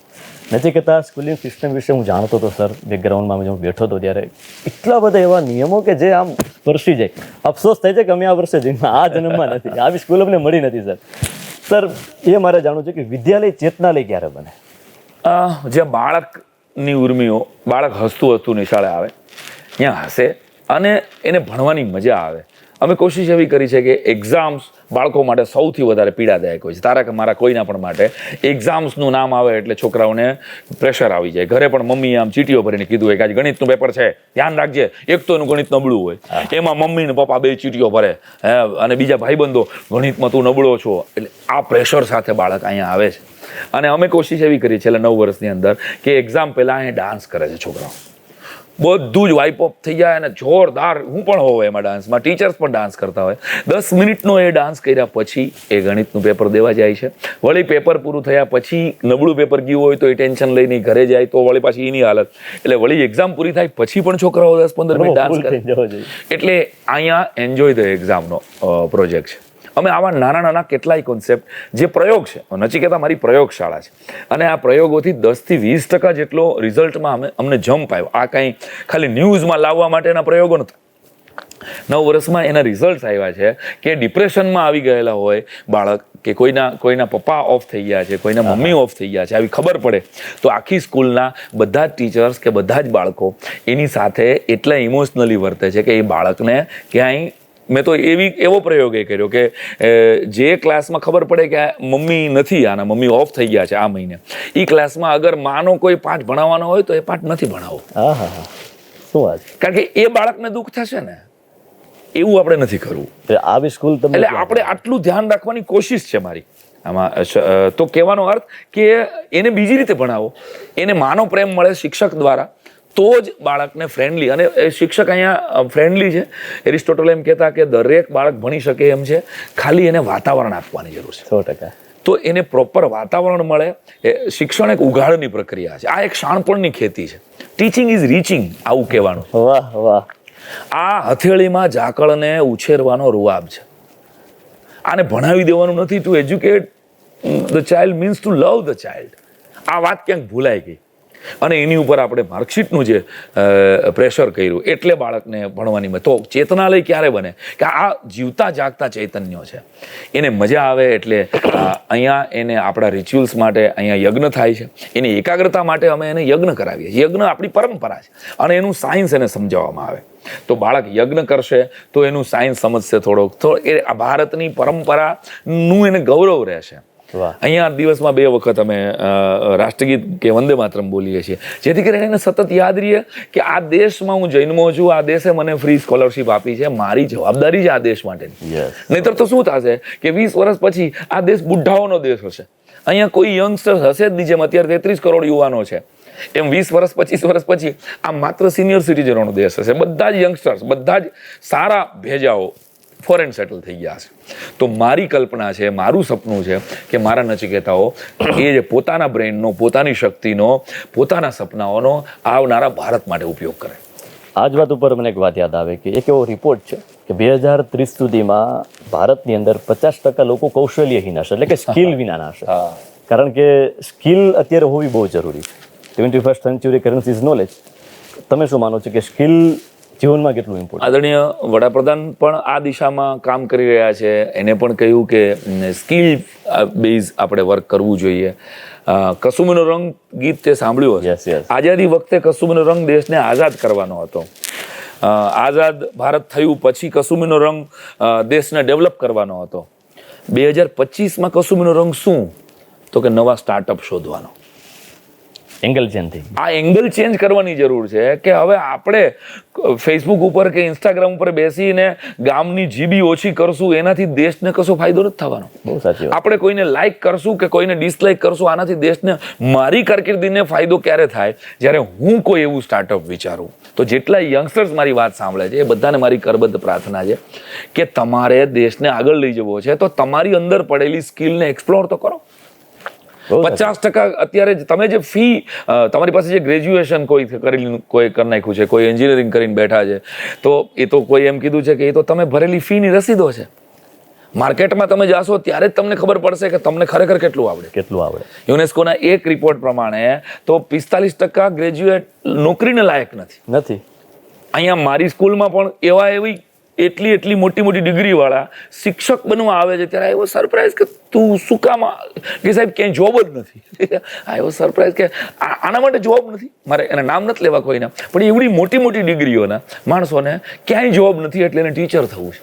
Nachiketa schooling system વિશે હું જાણતો હતો સર, બેકગ્રાઉન્ડમાં હું બેઠો હતો ત્યારે એટલા બધા એવા નિયમો કે જે આમ સ્પર્શી જાય. અફસોસ થાય છે કે અમે આ વર્ષે આ જન્મમાં નથી, આવી સ્કૂલ અમને મળી નથી સર. સર, એ મારે જાણવું છે કે વિદ્યાલય ચેતનાલય ક્યારે બને? જે બાળકની ઉર્મિઓ, બાળક હસતું હસતું નિશાળે આવે, ત્યાં હસે અને એને ભણવાની મજા આવે. અમે કોશિશ એવી કરી છે કે એક્ઝામ્સ બાળકો માટે સૌથી વધારે પીડાદાયક હોય છે. તારા કે મારા કોઈના પણ માટે એક્ઝામ્સનું નામ આવે એટલે છોકરાઓને પ્રેશર આવી જાય. ઘરે પણ મમ્મીએ આમ ચીટીઓ ભરીને કીધું હોય કે આજે ગણિતનું પેપર છે, ધ્યાન રાખજે. એક તો એનું ગણિત નબળું હોય, એમાં મમ્મી ને પપ્પા 2 ચીટીઓ ભરે, અને બીજા ભાઈબંધો ગણિતમાં તું નબળો છો. એટલે આ પ્રેશર સાથે બાળક અહીંયા આવે છે. અને અમે કોશિશ એવી કરી છેલ્લા 9 વર્ષની અંદર કે એક્ઝામ પહેલાં અહીંયા ડાન્સ કરે છે છોકરાઓ. બધું જ વાઇપ ઓફ થઈ જાય અને જોરદાર, હું પણ હોઉં એમાં ડાન્સમાં, ટીચર્સ પણ ડાન્સ કરતા હોય. 10 મિનિટનો એ ડાન્સ કર્યા પછી એ ગણિતનું પેપર દેવા જાય છે. વળી પેપર પૂરું થયા પછી નબળું પેપર ગયું હોય તો એ ટેન્શન લઈને ઘરે જાય તો વળી પાછી એની હાલત. એટલે વળી એક્ઝામ પૂરી થાય પછી પણ છોકરાઓ 10-15 મિનિટ ડાન્સ કરે. એટલે અહીંયા એન્જોય ધ એક્ઝામનો પ્રોજેક્ટ છે. અમે આવા નાના નાના કેટલાય કોન્સેપ્ટ, જે પ્રયોગ છે, નચિકેતા મારી પ્રયોગશાળા છે, અને આ પ્રયોગોથી 10 થી 20% જેટલો રિઝલ્ટમાં અમને જમ્પ આવ્યો. આ કંઈ ખાલી ન્યૂઝમાં લાવવા માટેના પ્રયોગો નથી. 9 વર્ષમાં એના રિઝલ્ટ આવ્યા છે કે ડિપ્રેશનમાં આવી ગયેલા હોય બાળક, કે કોઈના પપ્પા ઓફ થઈ ગયા છે, કોઈના મમ્મી ઓફ થઈ ગયા છે, આવી ખબર પડે તો આખી સ્કૂલના બધા જ ટીચર્સ કે બધા જ બાળકો એની સાથે એટલા ઇમોશનલી વર્તે છે કે એ બાળકને ક્યાંય, મેં તો એવો પ્રયોગ એ કર્યો કે જે ક્લાસમાં ખબર પડે કે મમ્મી નથી, આના મમ્મી ઓફ થઈ ગયા છે આ મહિને, એ ક્લાસમાં અગર માનો કોઈ પાઠ ભણાવવાનો હોય તો એ પાઠ નથી ભણાવો. શું વાત? કારણ કે એ બાળકને દુઃખ થશે ને, એવું આપણે નથી કરવું. આવી સ્કૂલ એટલે આપણે આટલું ધ્યાન રાખવાની કોશિશ છે મારી આમાં. તો કહેવાનો અર્થ કે એને બીજી રીતે ભણાવો, એને માનો પ્રેમ મળે શિક્ષક દ્વારા, તો જ બાળકને ફ્રેન્ડલી, અને શિક્ષક અહીંયા ફ્રેન્ડલી છે. એરિસ્ટોટલ એમ કહેતા કે દરેક બાળક ભણી શકે એમ છે, ખાલી એને વાતાવરણ આપવાની જરૂર છે. 100%. તો એને પ્રોપર વાતાવરણ મળે. શિક્ષણ એક ઉઘાડની પ્રક્રિયા છે, આ એક શાણપણની ખેતી છે. ટીચિંગ ઇઝ રીચિંગ, આવું કહેવાનું. વાહ વાહ. આ હથેળીમાં ઝાકળને ઉછેરવાનો રૂઆબ છે. આને ભણાવી દેવાનું નથી. Two educate the child means to love the child. આ વાત ક્યાંક ભૂલાઈ ગઈ અને એની ઉપર આપણે માર્કશીટનું જે પ્રેશર કર્યું એટલે બાળકને ભણવાની. તો ચેતનાલય ક્યારે બને કે આ જીવતા જાગતા ચૈતન્યો છે, એને મજા આવે. એટલે અહીંયા એને આપણા રિચ્યુઅલ્સ માટે અહીંયા યજ્ઞ થાય છે, એની એકાગ્રતા માટે અમે એને યજ્ઞ કરાવીએ છીએ. યજ્ઞ આપણી પરંપરા છે અને એનું સાયન્સ એને સમજાવવામાં આવે. તો બાળક યજ્ઞ કરશે તો એનું સાયન્સ સમજશે થોડોક. એ આ ભારતની પરંપરાનું એને ગૌરવ રહેશે. અહીંયા દિવસમાં 2 વખત અમે રાષ્ટ્રગીત કે વંદે માતરમ બોલીએ છીએ, જેથી કરીને એને સતત યાદ રહીએ કે આ દેશમાં હું જન્મો છું, આ દેશે મને ફ્રી સ્કોલરશિપ આપી છે, મારી જવાબદારી છે આ દેશ માટેની. નહીતર તો શું થશે કે 20 વર્ષ પછી આ દેશ બુઢ્ઢાઓનો દેશ હશે. અહીંયા કોઈ યંગસ્ટર હશે જ નહીં. જેમ અત્યારે 33 કરોડ યુવાનો છે, એમ 20 વર્ષ 25 વર્ષ પછી આ માત્ર સિનિયર સિટીઝનોનો દેશ હશે. બધા જ યંગસ્ટર્સ, બધા જ સારા ભેજાઓ ફોરેન સેટલ થઈ ગયા છે. તો મારી કલ્પના છે, મારું સપનું છે કે મારા નચિકેતાઓ એ જે પોતાના બ્રેઇનનો, પોતાની શક્તિનો, પોતાના સપનાઓનો આવનારા ભારત માટે ઉપયોગ કરે. આ જ વાત ઉપર મને એક વાત યાદ આવે કે એક એવો રિપોર્ટ છે કે 2030 સુધીમાં ભારતની અંદર 50% લોકો કૌશલ્યહીન હશે, એટલે કે સ્કિલ વિનાના હશે. કારણ કે સ્કિલ અત્યારે હોવી બહુ જરૂરી છે. 21st century currency is knowledge. તમે શું માનો છો કે સ્કિલ જીવનમાં કેટલું ઇમ્પોર્ટન્ટ? આદરણીય વડાપ્રધાન પણ આ દિશામાં કામ કરી રહ્યા છે. એને પણ કહ્યું કે સ્કિલ બેઝ આપણે વર્ક કરવું જોઈએ. કસુમીનો રંગ ગીત તે સાંભળ્યું Yes, yes. હશે. આઝાદી વખતે કસુમીનો રંગ દેશને આઝાદ કરવાનો હતો. આઝાદ ભારત થયું પછી કસુમીનો રંગ દેશને ડેવલપ કરવાનો હતો. 2025માં કસુમીનો રંગ શું? તો કે નવા સ્ટાર્ટઅપ શોધવાનો. એંગલ ચેન્જ થઈ આ એંગલ ચેન્જ કરવાની જરૂર છે કે હવે આપણે ફેસબુક ઉપર કે ઇન્સ્ટાગ્રામ ઉપર બેસીને ગામની જીબી ઓછી કરશું એનાથી દેશને કશો ફાયદો નથી થવાનો. બહુ સાચી વાત. આપણે કોઈને લાઈક કરશું કે કોઈને ડિસલાઈક કરશું આનાથી દેશને મારી કારકિર્દીને ફાયદો ક્યારે થાય? જ્યારે હું કોઈ એવું સ્ટાર્ટઅપ વિચારું. તો જેટલા યંગસ્ટર્સ મારી વાત સાંભળે છે એ બધાને મારી કરબદ્ધ પ્રાર્થના છે કે તમારે દેશને આગળ લઈ જવો છે તો તમારી અંદર પડેલી સ્કિલને એક્સપ્લોર તો કરો. 50% અત્યારે તમે જે ફી તમારી પાસે જે ગ્રેજ્યુએશન કોઈ કરી નાખ્યું છે, કોઈ એન્જિનિયરિંગ કરીને બેઠા છે, તો એ તો કોઈ એમ કીધું છે કે એ તો તમે ભરેલી ફીની રસીદો છે. માર્કેટમાં તમે જાશો ત્યારે જ તમને ખબર પડશે કે તમને ખરેખર કેટલું આવડે. યુનેસ્કોના એક રિપોર્ટ પ્રમાણે તો 45% ગ્રેજ્યુએટ નોકરીને લાયક નથી. અહીંયા મારી સ્કૂલમાં પણ એવી એટલી મોટી ડિગ્રી વાળા શિક્ષક બનવા આવે છે ત્યારે એવો સરપ્રાઈઝ કે તું શું કામ કે સાહેબ ક્યાંય જોબ જ નથી. એવો સરપ્રાઈઝ કે આના માટે જોબ નથી. મારે એના નામ નથી લેવા કોઈના, પણ એવડી મોટી ડિગ્રીઓના માણસોને ક્યાંય જોબ નથી એટલે એને ટીચર થવું છે.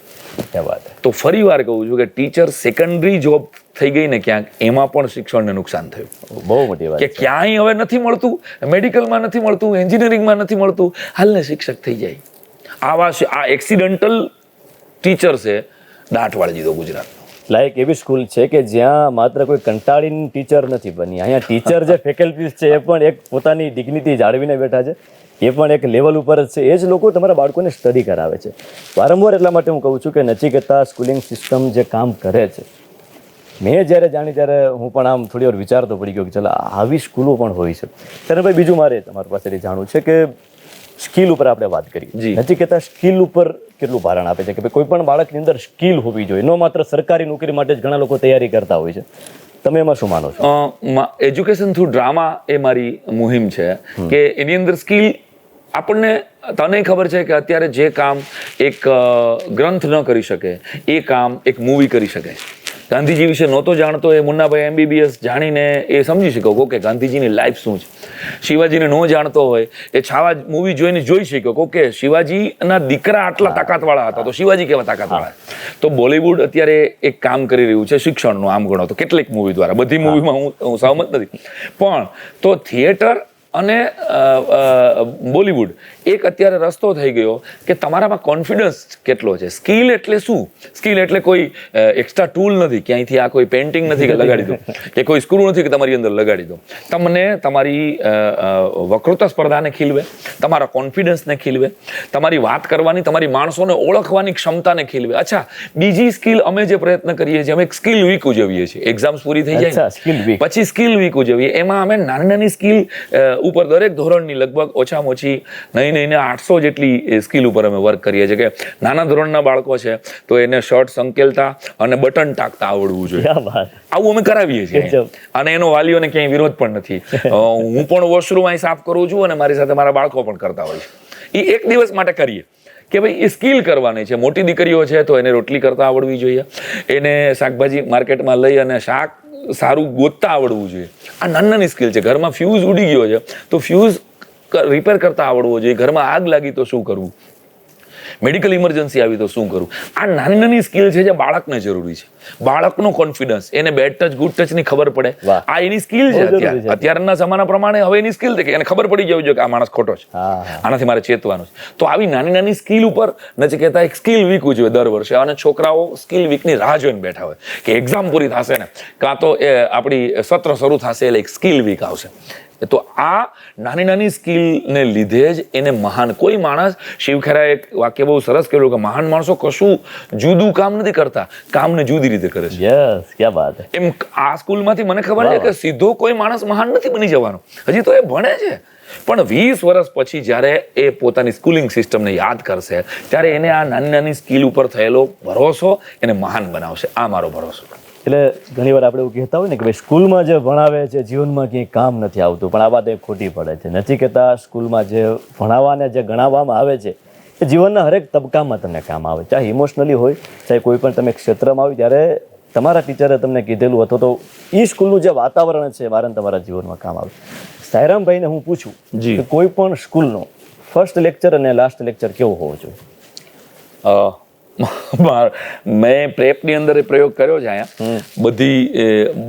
તો ફરી વાર કહું છું કે ટીચર સેકન્ડરી જોબ થઈ ગઈ ને ક્યાંક એમાં પણ શિક્ષણને નુકસાન થયું. બહુ મોટી વાત કે ક્યાંય હવે નથી મળતું, મેડિકલમાં નથી મળતું, એન્જિનિયરિંગમાં નથી મળતું, હાલને શિક્ષક થઈ જાય. આ એક્સિડન્ટલ ટીચર છે દાટ વાળી દીધો ગુજરાત. લાઈક એવી સ્કૂલ છે કે જ્યાં માત્ર કોઈ કંટાળીને ટીચર નથી બની. અહીંયા ટીચર જે ફેકલ્ટીઝ છે એ પણ એક પોતાની ડિગ્નિટી જાળવીને બેઠા છે. એ પણ એક લેવલ ઉપર જ છે. એ જ લોકો તમારા બાળકોને સ્ટડી કરાવે છે. વારંવાર એટલા માટે હું કહું છું કે નચિકેતા સ્કૂલિંગ સિસ્ટમ જે કામ કરે છે, મેં જ્યારે જાણી ત્યારે હું પણ આમ થોડી વાર વિચારતો પડી ગયો કે ચાલો આવી સ્કૂલો પણ હોય છે. ત્યારે ભાઈ બીજું મારે તમારી પાસેથી જાણવું છે કે સ્કિલ ઉપર આપણે વાત કરી. નચિકેતા સ્કિલ ઉપર કેટલું ભારણ આપે છે કે ભાઈ કોઈ પણ બાળકની અંદર સ્કિલ હોવી જોઈએ, ન માત્ર સરકારી નોકરી માટે જ ઘણા લોકો તૈયારી કરતા હોય છે. તમે એમાં શું માનો છો? એજ્યુકેશન થ્રુ ડ્રામા એ મારી મુહિમ છે કે એની અંદર સ્કિલ આપણને, તને ખબર છે કે અત્યારે જે કામ એક ગ્રંથ ન કરી શકે એ કામ એક મૂવી કરી શકે. ગાંધીજી વિશે નહોતો જાણતો એ મુન્નાભાઈ MBBS જાણીને એ સમજી શક્યો કે ગાંધીજીની લાઈફ શું છે. શિવાજીને ન જાણતો હોય એ છાવા મૂવી જોઈને જોઈ શક્યો કે શિવાજીના દીકરા આટલા તાકાતવાળા હતા તો શિવાજી કેવા તાકાતવાળા. તો બોલિવૂડ અત્યારે એક કામ કરી રહ્યું છે શિક્ષણનું. આમ ગણો તો કેટલીક મૂવી દ્વારા, બધી મૂવીમાં હું સહમત નથી, પણ તો થિયેટર અને બોલિવૂડ એક અત્યારે રસ્તો થઈ ગયો કે તમારામાં કોન્ફિડન્સ કેટલો છે. સ્કિલ એટલે શું? સ્કિલ એટલે કોઈ એક્સ્ટ્રા ટૂલ નથી, ક્યાંયથી આ કોઈ પેઇન્ટિંગ નથી કે લગાડી દો, કે કોઈ સ્ક્રૂ નથી કે તમારી અંદર લગાડી દો. તમને તમારી વક્તૃત્વ સ્પર્ધાને ખીલવે, તમારા કોન્ફિડન્સને ખીલવે, તમારી વાત કરવાની, તમારી માણસોને ઓળખવાની ક્ષમતાને ખીલવે. અચ્છા, બીજી સ્કિલ અમે જે પ્રયત્ન કરીએ છીએ, અમે એક સ્કિલ વીક ઉજવીએ છીએ. એક્ઝામ્સ પૂરી થઈ જાય પછી સ્કિલ વીક ઉજવીએ. એમાં અમે નાની સ્કિલ ઉપર દરેક ધોરણની લગભગ ઓછામાં ઓછી નહીં 800 જેટલી સ્કિલ ઉપર અમે વર્ક કરીએ છીએ. કે નાના ધોરણના બાળકો છે તો એને શર્ટ સંકેલતા અને બટન ટાકતા આવડવું જોઈએ. આવું અમે કરાવીએ છીએ અને એનો વાલીઓને ક્યાંય વિરોધ પણ નથી. હું પણ વોશરૂમ અહીં સાફ કરું છું અને મારી સાથે મારા બાળકો પણ કરતા હોય છે. એ એક દિવસ માટે કરીએ કે ભાઈ એ સ્કિલ કરવાની છે. મોટી દીકરીઓ છે તો એને રોટલી કરતા આવડવી જોઈએ, એને શાકભાજી માર્કેટમાં લઈ અને શાક સારું ગોતતા આવડવું જોઈએ. આ નાની સ્કિલ છે. ઘરમાં ફ્યુઝ ઉડી ગયો છે તો ફ્યુઝ રિપેર કરતા આવડવો જોઈએ. ઘરમાં આગ લાગી તો શું કરવું, મેડિકલ ઇમરજન્સી આવી તો શું કરવું. આ નાની સ્કિલ છે જે બાળકને જરૂરી છે. બાળકનો કોન્ફિડન્સ, એને બેડ ટચ ગુડ ટચ ની ખબર પડે, આ એની સ્કિલ છે. અત્યારના જમાના પ્રમાણે હવે એની સ્કિલ છે કે એને ખબર પડી જવી જોઈએ કે આ માણસ ખોટો છે, આનાથી મારે ચેતવાનું છે. તો આવી નાની સ્કિલ ઉપર નચિકેતા એક સ્કિલ વીક ઉજવે દર વર્ષે અને છોકરાઓ સ્કિલ વીકની રાહ જોઈને બેઠા હોય કે એક્ઝામ પૂરી થશે ને કાં તો આપણી સત્ર શરૂ થશે એટલે એક સ્કિલ વીક આવશે. તો આ નાની સ્કિલને લીધે જ એને મહાન, કોઈ માણસ, શિવ ખેરાએ એક વાક્ય બહુ સરસ કહેલું કે મહાન માણસો કશું જુદું કામ નથી કરતા, કામને જુદી રીતે કરે છે. યસ, ક્યા વાત. એમ આ સ્કૂલમાંથી મને ખબર છે કે સીધો કોઈ માણસ મહાન નથી બની જવાનો. હજી તો એ ભણે છે, પણ 20 વર્ષ પછી જ્યારે એ પોતાની સ્કૂલિંગ સિસ્ટમને યાદ કરશે ત્યારે એને આ નાની સ્કિલ ઉપર થયેલો ભરોસો એને મહાન બનાવશે. આ મારો ભરોસો. એટલે ઘણી વાર આપણે એવું કહેતા હોય ને કે ભાઈ સ્કૂલમાં જે ભણાવે છે જીવનમાં ક્યાંય કામ નથી આવતું, પણ આ વાત એ ખોટી પડે છે. નચિકેતા સ્કૂલમાં જે ભણાવવાને જે ગણાવવામાં આવે છે એ જીવનના હરેક તબક્કામાં તમને કામ આવે, ચાહે ઇમોશનલી હોય, ચાહે કોઈ પણ તમે ક્ષેત્રમાં હોય, ત્યારે તમારા ટીચરે તમને કીધેલું અથવા તો એ સ્કૂલનું જે વાતાવરણ છે વારંવાર તમારા જીવનમાં કામ આવે. સાયરામભાઈને હું પૂછું કે કોઈ પણ સ્કૂલનો ફર્સ્ટ લેક્ચર અને લાસ્ટ લેક્ચર કેવો હોવો જોઈએ? મેં પ્રેપની અંદર એ પ્રયોગ કર્યો છે અહીંયા.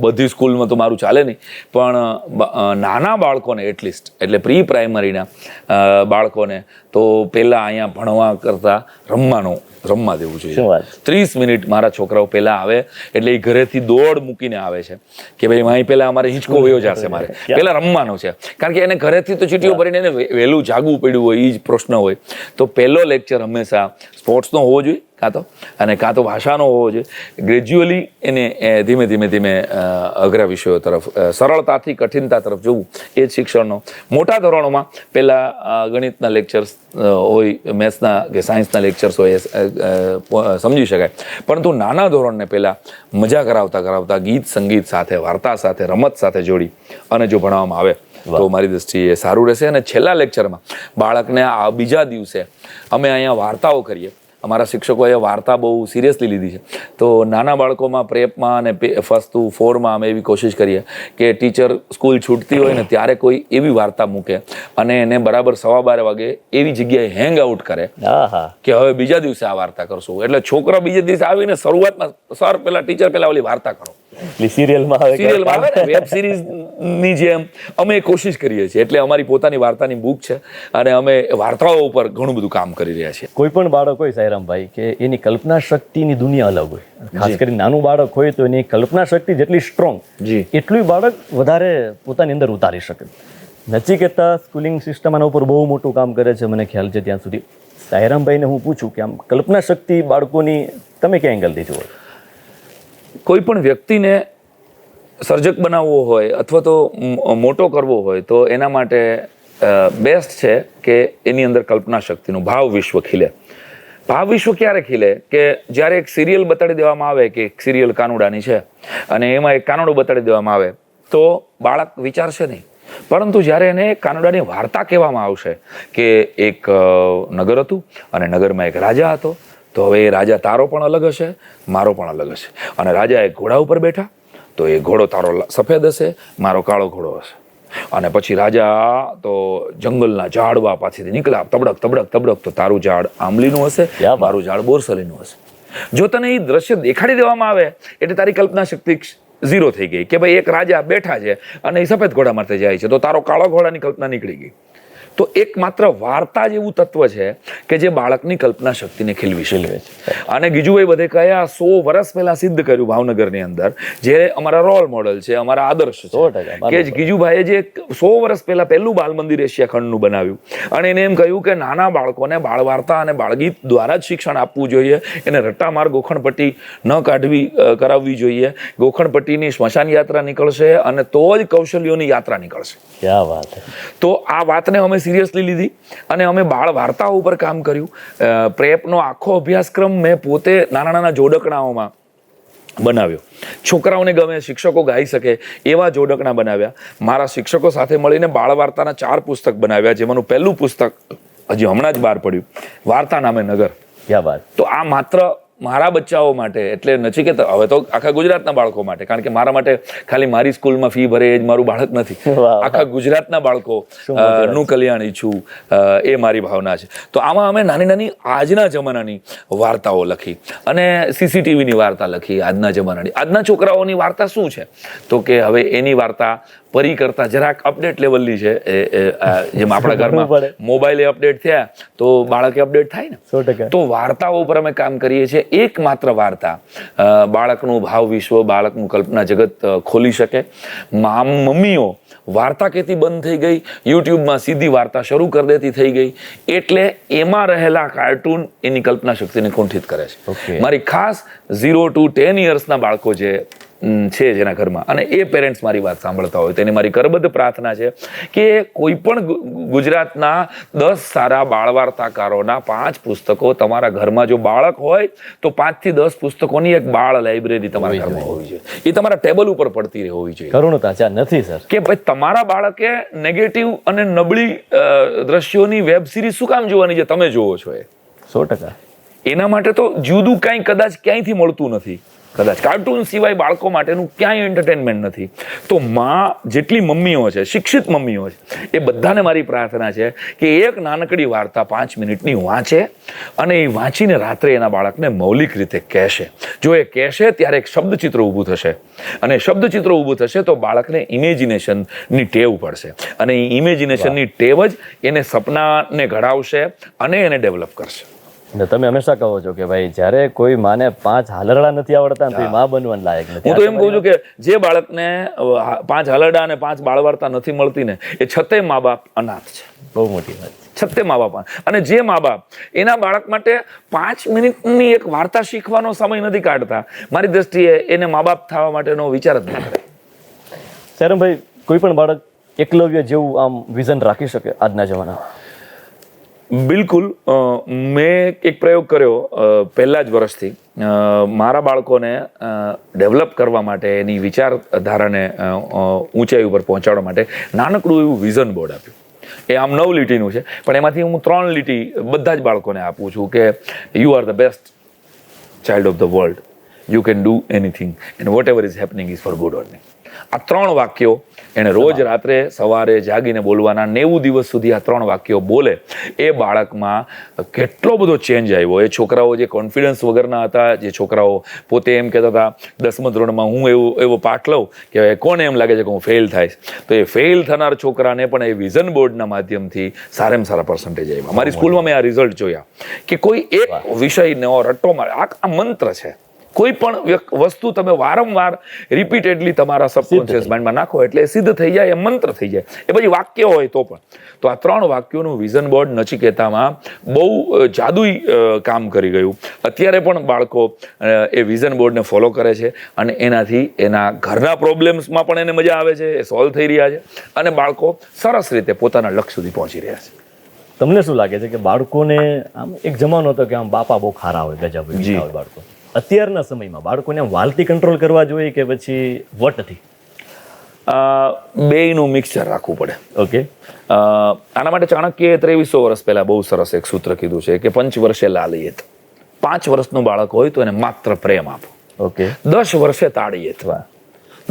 બધી સ્કૂલમાં તો મારું ચાલે નહીં, પણ નાના બાળકોને એટલીસ્ટ, એટલે પ્રી પ્રાઇમરીના બાળકોને તો પહેલાં અહીંયા ભણવા કરતાં રમવા દેવું જોઈએ. 30 મિનિટ મારા છોકરાઓ પહેલાં આવે એટલે એ ઘરેથી દોડ મૂકીને આવે છે કે ભાઈ અહીં પહેલાં અમારે હિંચકો વયો જશે, મારે પહેલાં રમવાનું છે. કારણ કે એને ઘરેથી તો ચીટીઓ ભરીને એને વહેલું જાગવું પડ્યું હોય, એ જ પ્રશ્ન હોય. તો પહેલો લેક્ચર હંમેશા સ્પોર્ટ્સનો હોવો જોઈએ, કાં તો ભાષાનો હોવો જોઈએ. ગ્રેજ્યુઅલી એને ધીમે ધીમે અઘરા વિષયો તરફ, સરળતાથી કઠિનતા તરફ જવું, એ જ શિક્ષણનો. મોટા ધોરણોમાં પહેલાં ગણિતના લેક્ચર્સ હોય, મેથ્સના કે સાયન્સના લેક્ચર્સ હોય, સમજી શકાય. પરંતુ નાના ધોરણને પહેલાં મજા કરાવતા ગીત સંગીત સાથે, વાર્તા સાથે, રમત સાથે જોડી અને જો ભણાવવામાં આવે તો મારી દૃષ્ટિએ સારું રહેશે. અને છેલ્લા લેક્ચરમાં બાળકને આ બીજા દિવસે અમે અહીંયા વાર્તાઓ કરીએ. અમારા શિક્ષકોએ વાર્તા બહુ સિરિયસલી લીધી છે. તો નાના બાળકોમાં પ્રેપમાં અને ફર્સ્ટ ટુ 4માં અમે એવી કોશિશ કરીએ કે ટીચર સ્કૂલ છૂટતી હોય ને ત્યારે કોઈ એવી વાર્તા મૂકે અને એને બરાબર 12:15 વાગે એવી જગ્યાએ હેંગ આઉટ કરે કે હવે બીજા દિવસે આ વાર્તા કરશું. એટલે છોકરો બીજા દિવસે આવીને શરૂઆતમાં સર પહેલા ટીચર પહેલા ઓલી વાર્તા કરો, સિરિયલમાં આવે ને વેબ સિરીઝની જેમ અમે કોશિશ કરીએ છીએ. એટલે અમારી પોતાની વાર્તાની બુક છે અને અમે વાર્તાઓ ઉપર ઘણું બધું કામ કરી રહ્યા છીએ. કોઈ પણ બાળક હોય સાયરામભાઈ કે એની કલ્પના શક્તિની દુનિયા અલગ હોય, ખાસ કરીને નાનું બાળક હોય તો એની કલ્પના શક્તિ જેટલી સ્ટ્રોંગ એટલું બાળક વધારે પોતાની અંદર ઉતારી શકે. નચિકેતા સ્કૂલિંગ સિસ્ટમ આના ઉપર બહુ મોટું કામ કરે છે, મને ખ્યાલ છે ત્યાં સુધી. સાયરામભાઈને હું પૂછું કે આમ કલ્પના શક્તિ બાળકોની તમે કયા એંગલથી જુઓ? કોઈ પણ વ્યક્તિને સર્જક બનાવવો હોય અથવા તો મોટો કરવો હોય તો એના માટે બેસ્ટ છે કે એની અંદર કલ્પના શક્તિનું ભાવ વિશ્વ ખીલે. ભાવ વિશ્વ ક્યારે ખીલે? કે જ્યારે એક સિરિયલ બતાડી દેવામાં આવે કે એક સિરિયલ કાનુડાની છે અને એમાં એક કાનુડો બતાડી દેવામાં આવે તો બાળક વિચારશે નહીં. પરંતુ જ્યારે એને કાનુડાની વાર્તા કહેવામાં આવશે કે એક નગર હતું અને નગરમાં એક રાજા હતો, તો હવે એ રાજા તારો પણ અલગ હશે, મારો પણ અલગ હશે. અને રાજા એક ઘોડા ઉપર બેઠા, તો એ ઘોડો તારો સફેદ હશે, મારો કાળો ઘોડો હશે. અને પછી રાજા તો જંગલના ઝાડવા પાસેથી નીકળ્યા, તબડક, તો તારું ઝાડ આંબલીનું હશે, મારું ઝાડ બોરસલીનું હશે. જો તને એ દ્રશ્ય દેખાડી દેવામાં આવે એટલે તારી કલ્પના શક્તિ 0 થઈ ગઈ કે ભાઈ એક રાજા બેઠા છે અને એ સફેદ ઘોડા મારતે જાય છે, તો તારો કાળો ઘોડાની કલ્પના નીકળી ગઈ. તો એક માત્ર વાર્તા જ એવું તત્વ છે કે જે બાળકની કલ્પના શક્તિને ખીલવી શકે. અને ગીજુભાઈ બધે કયા 100 વર્ષ પહેલા સિદ્ધ કર્યું ભાવનગરની અંદર, જે અમારા રોલ મોડલ છે, અમારા આદર્શ છે, કે ગીજુભાઈએ જે 100 વર્ષ પહેલા પહેલું બાલ મંદિર એશિયા ખંડનું બનાવ્યું અને એને એમ કહ્યું કે નાના બાળકોને બાળ વાર્તા અને બાળગીત દ્વારા જ શિક્ષણ આપવું જોઈએ. એને રટ્ટામાર ગોખણપટ્ટી ન કરાવવી જોઈએ. ગોખણપટ્ટીની સ્મશાન યાત્રા નીકળશે અને તો જ કૌશલ્યોની યાત્રા નીકળશે. ક્યા વાત. તો આ વાતને અમે સિરિયસલી લીધી અને અમે બાળ વાર્તાઓ ઉપર કામ કર્યું. પ્રેપનો આખો અભ્યાસક્રમ મેં પોતે નાના જોડકણાઓમાં બનાવ્યો. છોકરાઓને ગમે, શિક્ષકો ગાઈ શકે એવા જોડકણા બનાવ્યા. મારા શિક્ષકો સાથે મળીને બાળ વાર્તાના 4 પુસ્તક બનાવ્યા, જેમાંનું પહેલું પુસ્તક હજી હમણાં જ બહાર પડ્યું, વાર્તા નામે નગર. ક્યા વાત. તો આ માત્ર મારા બચ્ચાઓ માટે, એટલે નચિકેતા, હવે તો આખા ગુજરાતના બાળકો માટે, કારણ કે મારા માટે ખાલી મારી સ્કૂલમાં ફી ભરે એ જ મારું બાળક નથી, આખા ગુજરાતના બાળકો નું કલ્યાણ ઈચ્છું એ મારી ભાવના છે. તો આમાં અમે નાની આજના જમાનાની વાર્તાઓ લખી અને સીસીટીવીની વાર્તા લખી. આજના જમાનાની, આજના છોકરાઓની વાર્તા શું છે? તો કે હવે એની વાર્તા પરી કરતા જરાક અપડેટ લેવલની છે. જેમ આપણા ઘરમાં મોબાઈલે અપડેટ થયા તો બાળકે અપડેટ થાય ને, 100%. તો વાર્તાઓ ઉપર અમે કામ કરીએ છીએ. એકમાત્ર વાર્તા બાળકનું ભાવ વિશ્વ, બાળકનું કલ્પના જગત ખોલી શકે. મમ્મીઓ વાર્તા કહેતી બંધ થઈ ગઈ, યુટ્યુબમાં સીધી વાર્તા શરૂ કરી દેતી થઈ ગઈ, એટલે એમાં રહેલા કાર્ટૂન એની કલ્પના શક્તિને કુંઠિત કરે છે. મારી ખાસ 0 to 10 યર્સના બાળકો જે છે જેના ઘરમાં, અને એ પેરેન્ટ્સ મારી વાત સાંભળતા હોય, તેને મારી કરબદ્ધ પ્રાર્થના છે કે કોઈ પણ ગુજરાતના 10 સારા બાળ વાર્તાકારોના 5 પુસ્તકો તમારા ઘરમાં, જો બાળક હોય તો 5 થી 10 પુસ્તકોની એક બાળ લાઇબ્રેરી તમારા ઘરમાં હોવી જોઈએ. એ તમારા ટેબલ ઉપર પડતી હોવી જોઈએ. કરુણતા નથી સર કે ભાઈ તમારા બાળકે નેગેટિવ અને નબળી દ્રશ્યોની વેબ સિરીઝ શું કામ જોવાની જે તમે જોવો છો? 100%. એના માટે તો જુદું કાંઈ કદાચ ક્યાંયથી મળતું નથી. કદાચ કાર્ટૂન સિવાય બાળકો માટેનું ક્યાંય એન્ટરટેનમેન્ટ નથી. તો માં જેટલી મમ્મીઓ છે, શિક્ષિત મમ્મીઓ છે, એ બધાને મારી પ્રાર્થના છે કે એક નાનકડી વાર્તા 5 મિનિટની વાંચે અને એ વાંચીને રાત્રે એના બાળકને મૌલિક રીતે કહેશે. જો એ કહેશે ત્યારે એક શબ્દચિત્ર ઊભું થશે અને શબ્દચિત્ર ઊભું થશે તો બાળકને ઇમેજિનેશનની ટેવ પડશે અને એ ઇમેજિનેશનની ટેવ જ એને સપનાને ઘડાવશે અને એને ડેવલપ કરશે. ને તમે હંમેશા કહો છો કે ભાઈ જ્યારે કોઈ માને 5 હાલરડા નથી આવડતા ને તો એ માં બનવાના લાયક નથી. હું તો એમ કહું છું કે જે બાળકને 5 હાલરડા અને 5 બાળવાર્તા નથી મળતી ને એ છતાંય મા બાપ અનાથ છે. બહુ મોટી વાત. છતે મા બાપ અને જે મા બાપ એના બાળક માટે 5 મિનિટની એક વાર્તા શીખવાનો સમય નથી કાઢતા, મારી દ્રષ્ટિએ એને મા બાપ થવા માટેનો વિચાર જ ના કરે. શરમભાઈ, કોઈ પણ બાળક એકલવ્ય જેવું આમ વિઝન રાખી શકે આજના જમાનામાં? બિલકુલ. મેં એક પ્રયોગ કર્યો પહેલા જ વર્ષથી મારા બાળકોને ડેવલપ કરવા માટે, એની વિચારધારાને ઊંચાઈ ઉપર પહોંચાડવા માટે નાનકડું એવું વિઝન બોર્ડ આપ્યું. એ આમ 9 લીટીનું છે પણ એમાંથી હું 3 લીટી બધા જ બાળકોને આપું છું કે you are the best child of the world, you can do anything and what ever is happening is for good only. આ 3 વાક્યો એને રોજ રાત્રે સવારે જાગીને બોલવાના. 90 દિવસ સુધી આ 3 વાક્યો બોલે એ બાળકમાં કેટલો બધો ચેન્જ આવ્યો. એ છોકરાઓ જે કોન્ફિડન્સ વગરના હતા, જે છોકરાઓ પોતે એમ કહેતા હતા 10મા ધોરણમાં હું એવો પાઠ લઉં કે કોને એમ લાગે છે કે હું ફેલ થાય, તો એ ફેલ થનાર છોકરાને પણ એ વિઝન બોર્ડના માધ્યમથી સારામાં સારા પર્સન્ટેજ આવ્યા. મારી સ્કૂલમાં મેં આ રિઝલ્ટ જોયા કે કોઈ એક વિષયનો રટ્ટો મારે. આ મંત્ર છે. કોઈ પણ વસ્તુ તમે વારંવાર રિપીટેડલી તમારા સબકોન્શિયસ માઇન્ડમાં નાખો એટલે સિદ્ધ થઈ જાય, એ મંત્ર થઈ જાય. એ પછી વાક્ય હોય તો પણ. તો આ 3 વાક્યોનું વિઝન બોર્ડ નચિકેતામાં બહુ જાદુઈ કામ કરી ગયું. અત્યારે પણ બાળકો એ વિઝન બોર્ડને ફોલો કરે છે અને એનાથી એના ઘરના પ્રોબ્લેમ્સમાં પણ એને મજા આવે છે, એ સોલ્વ થઈ રહ્યા છે અને બાળકો સરસ રીતે પોતાના લક્ષ્ય સુધી પહોંચી રહ્યા છે. તમને શું લાગે છે કે બાળકોને આમ એક જમાનો હતો કે આમ બાપા બહુ ખારા હોય, ગજબ હોય બાળકો, અત્યારના સમયમાં બાળકોને આમ વાલથી કંટ્રોલ કરવા જોઈએ કે પછી વટથી? બેયનું મિક્સચર રાખવું પડે. ઓકે. આના માટે ચાણક્યએ 2300 વર્ષ પહેલા બહુ સરસ એક સૂત્ર કીધું છે કે 5 વર્ષે લાલયેત. 5 વર્ષનું બાળક હોય તો એને માત્ર પ્રેમ આપો. ઓકે. 10 વર્ષે તાળીએત.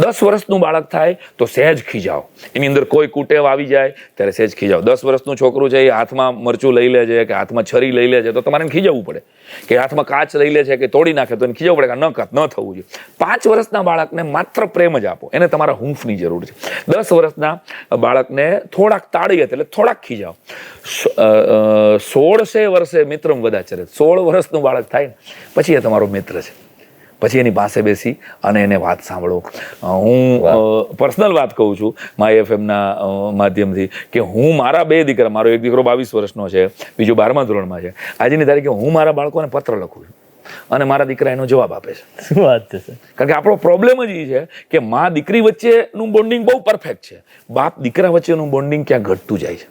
10 વર્ષનું બાળક થાય તો સહેજ ખીજાવ. એની અંદર કોઈ કુટેવ આવી જાય ત્યારે સહેજ ખીજાવ. 10 વર્ષનું છોકરું છે એ હાથમાં મરચું લઈ લે છે કે હાથમાં છરી લઈ લે છે તો તમારે ખીજાવવું પડે, કે હાથમાં કાચ લઈ લે છે કે તોડી નાખે તો એને ખીજાવવું પડે કે ન થવું જોઈએ. 5 વર્ષના બાળકને માત્ર પ્રેમ જ આપો, એને તમારા હૂંફની જરૂર છે. 10 વર્ષના બાળકને થોડાક તાળીએત એટલે થોડાક ખીજાવ. 16 વર્ષે મિત્રમ વદાચરે. 16 વર્ષનું બાળક થાય ને પછી એ તમારો મિત્ર છે. પછી એની પાસે બેસી અને એને વાત સાંભળો. હું પર્સનલ વાત કહું છું માય એફએમના માધ્યમથી કે હું મારા 2 દીકરા, મારો એક દીકરો 22 વર્ષનો છે, બીજો 12મા ધોરણમાં છે. આજની તારીખે હું મારા બાળકોને પત્ર લખું છું અને મારા દીકરા એનો જવાબ આપે છે. શું વાત છે? કારણ કે આપણો પ્રોબ્લેમ જ એ છે કે મા દીકરી વચ્ચેનું બોન્ડિંગ બહુ પરફેક્ટ છે, બાપ દીકરા વચ્ચેનું બોન્ડિંગ ક્યાં ઘટતું જાય છે.